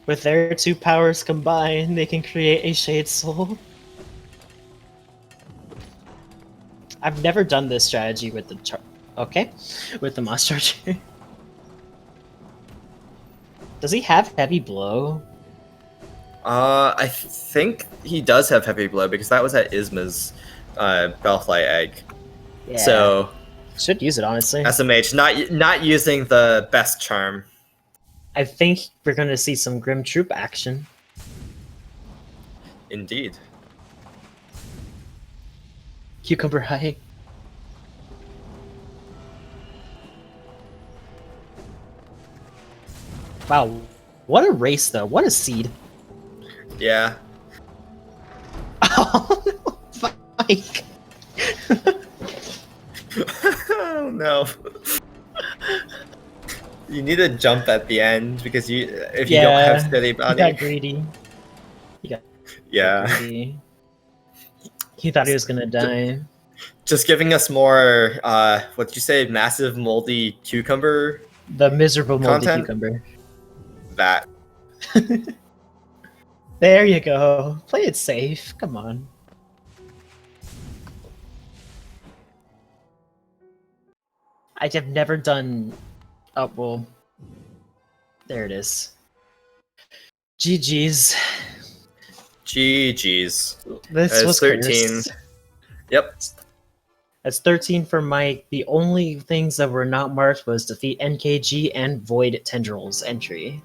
With their two powers combined, they can create a Shade Soul. I've never done this strategy with the with the Moss Charger. Does he have heavy blow? I think he does have heavy blow because that was at Isma's Bellfly egg. Yeah. So Should use it, honestly. SMH not using the best charm. I think we're going to see some Grim Troop action. Indeed. Cucumber High. Wow, what a race, though. What a seed. Yeah. Oh, no, Mike. Oh no. You need to jump at the end because if you don't have steady He body. got greedy. Yeah. Greedy. He thought he was gonna die. Just giving us more what'd you say, massive moldy cucumber? The miserable moldy Content? cucumber. That. There you go. Play it safe. Come on. I have never done. Oh well. There it is. GG's. GG's. This That is was 13. cursed. Yep. That's 13 for Mike. The only things that were not marked was defeat NKG and Void Tendrils entry.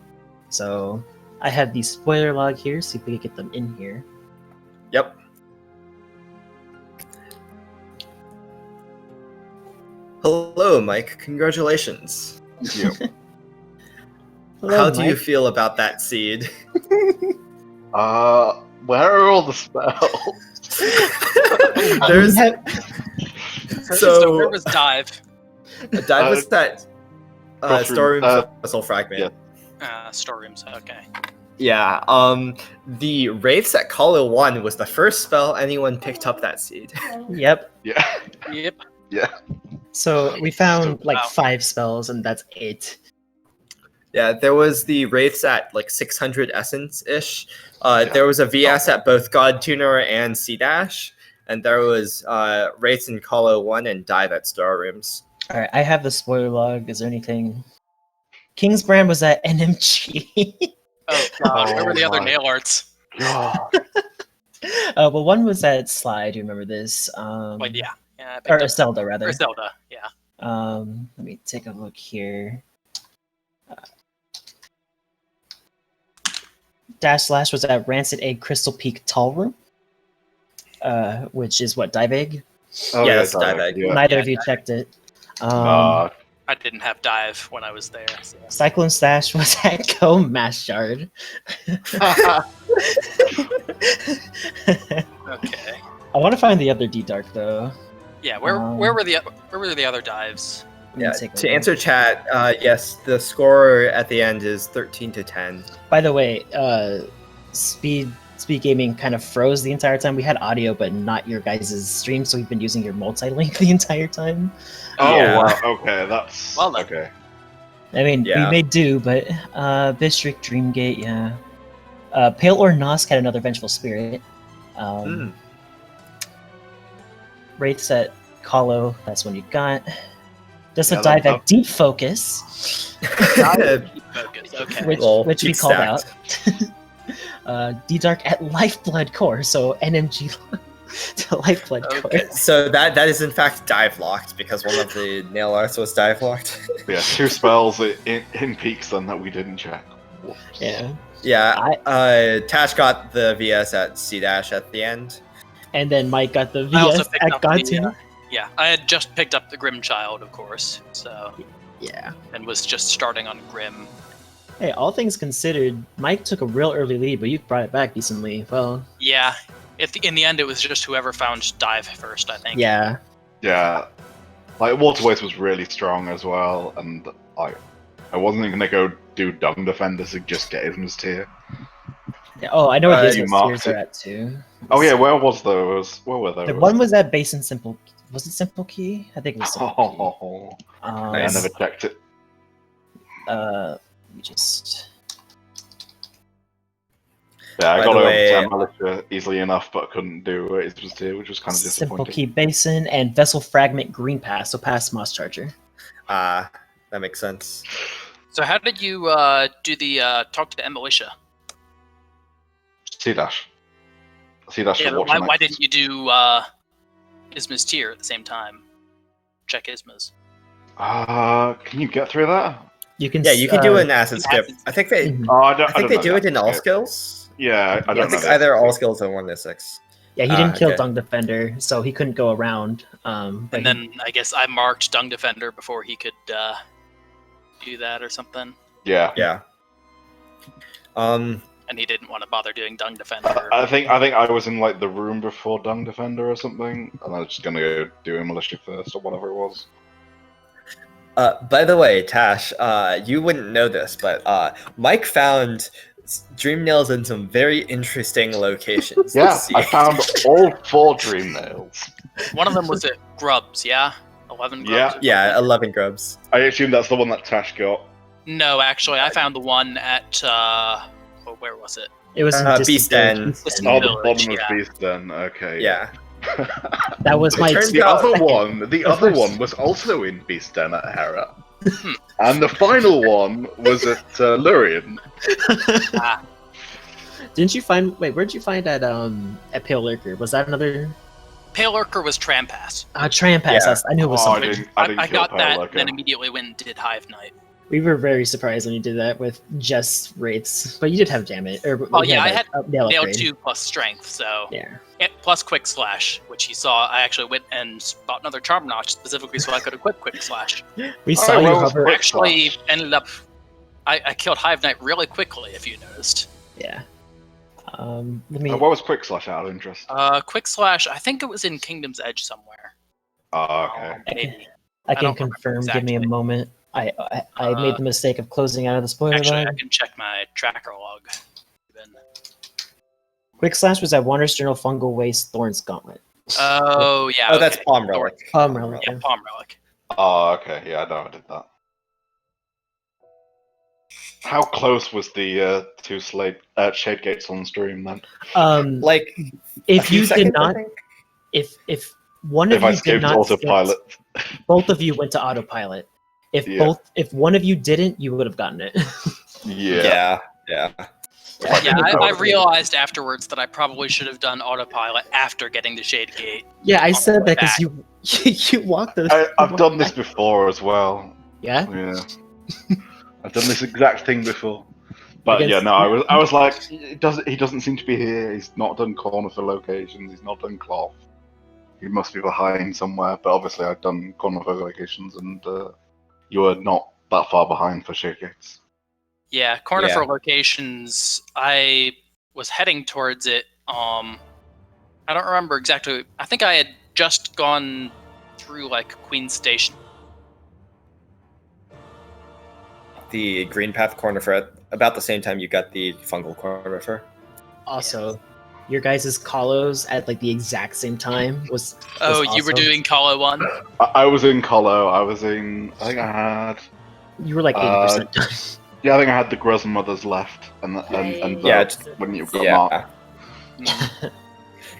So I have the spoiler log here, see if we can get them in here. Yep. Hello, Mike. Congratulations. You. Hello, How do you Mike. feel about that seed? Where are all the spells? There's So where was dive? dive was that Crossroom, storeroom vessel fragment. yeah. Storerooms. Okay. Yeah. The Wraiths at Kalo 1 was the first spell anyone picked up that seed. Yep. Yeah. Yep. Yeah. So we found like Wow. 5 spells, and that's it. Yeah, there was the Wraiths at like 600 essence-ish. There was a VS at both God Tuner and C-Dash. And there was Wraiths in Kalo 1 and Dive at Storerooms. All right, I have the spoiler log. Is there anything? King's Brand was at NMG. Oh god, where were Oh the other my. nail arts? God. Well, one was at Sly. Do you remember this? Well, yeah. Yeah. I picked Or up- Zelda, rather. or Zelda. Yeah. Let me take a look here. Dash Slash was at Rancid Egg Crystal Peak Tall Room, which is what, Dive Egg? Oh, Yes, Dive Dive Egg. Yeah. Neither Yeah, of you Dive checked it. I didn't have dive when I was there. So. Cyclone Stash was at Go Mash Yard. Okay. I want to find the other D Dark though. Yeah, where were the other dives? Let me Yeah, take a to look. answer chat, yes, the score at the end is 13-10. By the way, Speed Gaming kind of froze the entire time. We had audio, but not your guys' stream, so we've been using your multi-link the entire time. Oh, Yeah. wow. Okay, that's... Well then. okay. I mean, Yeah. we made do, but Bistrick, Dreamgate, yeah. Pale or Nosk had another Vengeful Spirit. Hmm. Wraiths at Kahlo, that's one you got. Just a Yeah, dive that- at Deep Focus, Focus. Okay. which, Well, which we keep called stacked. out. D-Dark at Lifeblood Core, so NMG to Lifeblood Okay. Core. So that is in fact dive locked because one of the nail arts was dive locked. Yeah, 2 spells in peaks then that we didn't check. Whoops. Yeah. Yeah, Tash got the VS at C- at the end. And then Mike got the I also VS picked at up the, Godtune. Yeah, I had just picked up the Grim Child, of course, so Yeah. and was just starting on Grim. Hey, all things considered, Mike took a real early lead, but you brought it back decently. Well, Yeah, in the end, it was just whoever found dive first. I think. yeah. Yeah. Like, Waterways was really strong as well, and I wasn't even gonna go do Dung Defender to just get Isma's tier. Yeah, oh, I know what his you tiers marked are it. at too. Oh yeah, where was those? Where were those? The one was at Base and Simple. Was it Simple Key? I think it was Simple Oh, Key. yeah, I Nice. never checked it. Let me just. Yeah, I By got the over way- 10 militia easily enough, but couldn't do Isma's tier, which was kind of Simple disappointing. Key Basin and Vessel Fragment Green Pass, so past Moss Charger. That makes sense. So how did you do the talk to the militia? C-Dash. C-Dash Yeah, for but watching why didn't you do Isma's tier at the same time? Check Isma's. Can you get through that? You can. Yeah, you can do an acid skip. acid I think they. Mhm. Oh, I think they know do that. it in all Okay. skills. Yeah, I I don't know. think that. either all skills or 1-6. Yeah, he didn't kill okay. Dung Defender, so he couldn't go around. But And he- then I guess I marked Dung Defender before he could do that or something, Yeah. Yeah. and he didn't want to bother doing Dung Defender. I think I was in like the room before Dung Defender or something, and I was just gonna go do a militia first or whatever it was. By the way, Tash, you wouldn't know this, but Mike found dream nails in some very interesting locations. Yeah, Let's see. I found all 4 dream nails. One of them was at Grubs, yeah? 11 Yeah. Grubs? or Yeah, something? 11 grubs. I assume that's the one that Tash got. No, actually, I found the one at, where was it? it was in Beast Distant Den. Village, Beast Distant Den. Oh, the Village, bottom of yeah. Beast then. Okay. Yeah. That was my. turns The out- other second. one, the The other first- one was also in Beast Den at Hera. And the final one was at Lurien. Didn't you find? Wait, where'd you find at Pale Lurker? Was that another Pale Lurker was Trampass. Trampass? Yeah. That's- I knew it was Oh, I something. didn't I kill got Pale that, Lurker. and then immediately went and did Hive Knight. We were very surprised when you did that with just wraiths, but you did have damage. Or Oh, you yeah, I that, nail Nailed upgrade. 2 plus Strength, so... Yeah. Plus Quick Slash, which he saw. I actually went and bought another Charm Notch specifically so I could equip Quick Slash. We Oh, saw you well, hover. Quick Actually, Slash. ended up... I killed Hive Knight really quickly, if you noticed. Yeah. Let me. What was Quick Slash out of interest? Quick Slash, I think it was in Kingdom's Edge somewhere. Oh, okay. I can- Maybe. I I can don't remember confirm. Give me a exactly. moment. I made the mistake of closing out of the spoiler Actually, I line. can check my tracker log. Even. Quick Slash was at Wanderer's Journal, Fungal Waste, Thorn's Gauntlet. Oh, yeah. Oh, that's okay. Palm Relic. Relic. Yeah, Palm Relic. Oh, okay. Yeah, I know I did that. How close was the 2 Shade Gates on stream then? Like, a If few you seconds, did I not, think? if one of If I you did skipped not, autopilot. both of you went to autopilot. Yeah. If one of you didn't, you would have gotten it. Yeah. Yeah. Yeah, That I was- realized afterwards that I probably should have done autopilot after getting the Shade Gate. Yeah, I On said the way that because you walked those. I've done this before as well. Yeah. Yeah. I've done this exact thing before. But Against- yeah, no, I was like, he doesn't seem to be here. He's not done corner for locations. He's not done cloth. He must be behind somewhere. But obviously, I've done corner for locations, and you were not that far behind for Shade Gates. Yeah, corner Yeah. for locations. I was heading towards it I don't remember exactly. I think I had just gone through like Queen's Station. The green path cornifer at about the same time you got the fungal cornifer. Also, your guys' Kalos at like the exact same time was Oh, you were also- doing Kalo 1? I was in Colo. I think I had. You were like 80% done. Yeah, I think I had the grandmothers left, and Yeah, when you've got Yeah. Mark.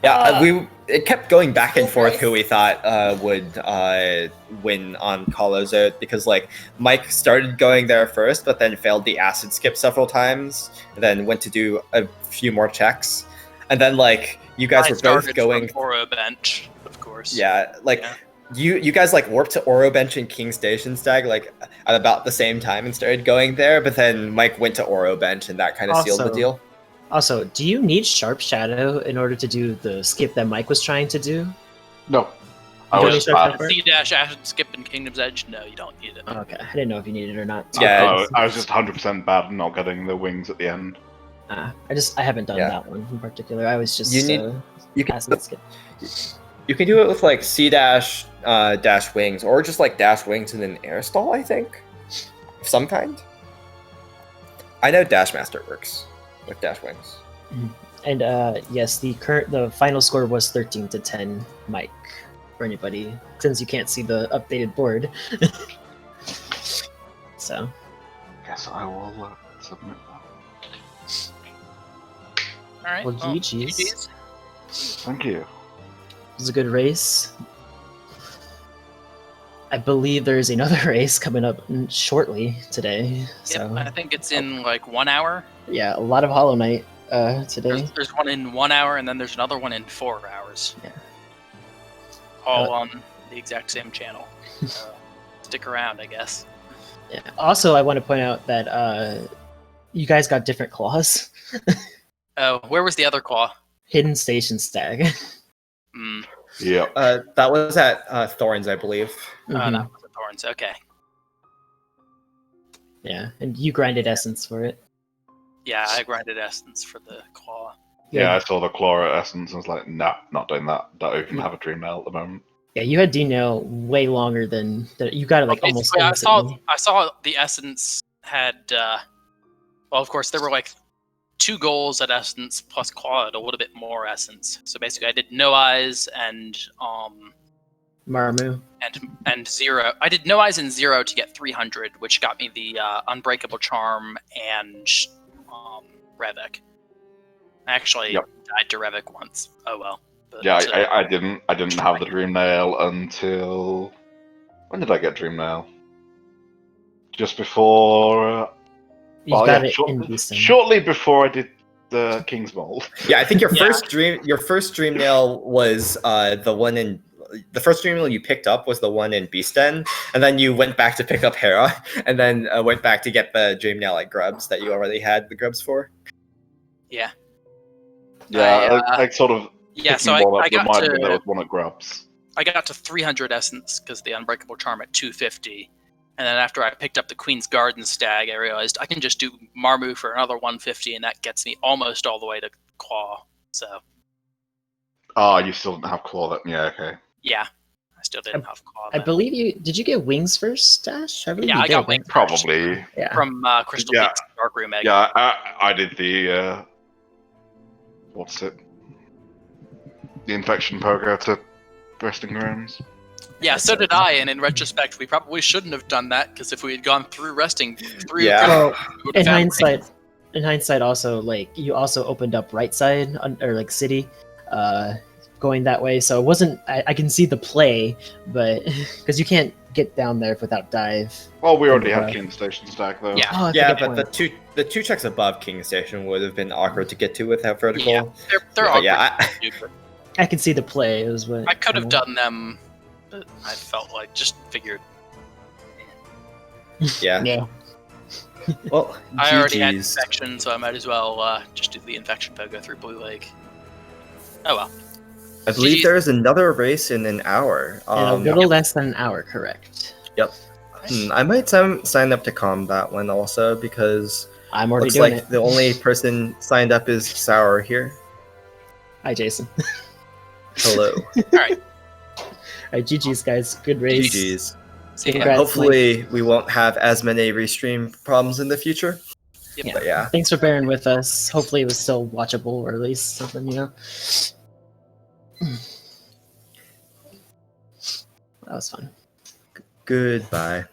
Yeah, it kept going back and forth who we thought would win on Kalos because like Mike started going there first, but then failed the acid skip several times, and then went to do a few more checks, and then like you guys I were both started going. from Oro Bench, of course. Yeah, like Yeah. you guys like warped to Oro Bench and King Station Stag like at about the same time and started going there, but then Mike went to Oro Bench and that kind of sealed the Also- deal. Also, do you need Sharp Shadow in order to do the skip that Mike was trying to do? No, I You don't was need Sharp bad. Shadow? C- Acid Skip and Kingdom's Edge? No, you don't need it. Okay, I didn't know if you needed it or not. Yeah, I was just 100% bad at not getting the wings at the end. I haven't done Yeah. that one in particular. I was just You need- you can acid skip. You can do it with like C dash dash wings or just like dash wings and an air stall, I think. Of some kind. I know Dash Master works with dash wings. And yes, the final score was 13-10, Mike. For anybody, since you can't see the updated board. So Guess I will submit that. Alright. Well, GG's. GG's. Thank you. it was a good race. I believe there is another race coming up shortly today. So Yep, I think it's in like 1 hour. yeah, a lot of Hollow Knight today. There's one in 1 hour, and then there's another one in 4 hours. Yeah. All on the exact same channel. So stick around, I guess. Yeah. Also, I want to point out that you guys got different claws. Oh, where was the other claw? Hidden Station Stag. Hmm. Yeah. That was at Thorns, I believe. Oh, Mhm. that was the Thorns. Okay. Yeah, and you grinded essence for it. Yeah, I grinded essence for the claw. Yeah, I saw the Chlora essence and was like, nah, not doing that. Don't even have a dream nail at the moment. Yeah, you had D-Nail way longer than you got it like almost Basically, instantly. I saw the essence had. Well, of course, there were like 2 goals at essence plus claw at a little bit more essence. So basically, I did no eyes and Maramu. and 0. I did no eyes and 0 to get 300, which got me the unbreakable charm and Revok. I actually Yep. died to Revok once. Oh well. But, Yeah, I didn't have the dream nail until when did I get dream nail? Just before. You Well, got yeah, it in Beeston. shortly before I did the King's Mold. Yeah, I think your Yeah. first dream nail was the first dream nail you picked up was the one in Beasten, and then you went back to pick up Hera, and then went back to get the dream nail at Grubs that you already had the Grubs for. yeah. Yeah, I, like sort of. Yeah, so picking one I up got reminded me there to was one at Grubs. 300 essence because the unbreakable charm at 250, and then after I picked up the Queen's Garden Stag, I realized I can just do Marmu for another 150, and that gets me almost all the way to Claw. So Oh, you still didn't have Claw then? Yeah, okay. yeah, I still didn't have Claw. I then. believe you did. You get wings first, Dash? I believe Yeah, you I got did, right? wings first Probably. Yeah. from Crystal Yeah. Peaks Dark Room Egg. Yeah, I did the. What's it? The infection poker to Resting Grounds. Yeah, so did I, and in retrospect, we probably shouldn't have done that because if we had gone through resting through, Yeah. Well, we would in have found hindsight, also like you also opened up right side or like city, going that way. So it wasn't. I can see the play, but because you can't get down there without dive. Well, we already Yeah. had King Station Stack though. Yeah. Oh, that's a Yeah, good but point. the two checks above King Station would have been awkward to get to without vertical. Yeah, they're But awkward yeah, to do, but I can see the play. It was what I could have done them, but I felt like just figured. yeah. Yeah. Well, I already had GG's. infection, so I might as well just do the infection go through Blue Lake. Oh well. I believe GG's. there is another race in an hour. In a little less than an hour, correct? I might sign up to combat one also because I'm already looks doing like it. the only person signed up is Sour here. Hi, Jason. Hello. All right. All right, GG's, guys. Good race. GG's. See ya. Congrats, Hopefully, we won't have as many restream problems in the future. Yep. Yeah. But yeah. Thanks for bearing with us. Hopefully, it was still watchable, or at least something, you know. That was fun. Goodbye.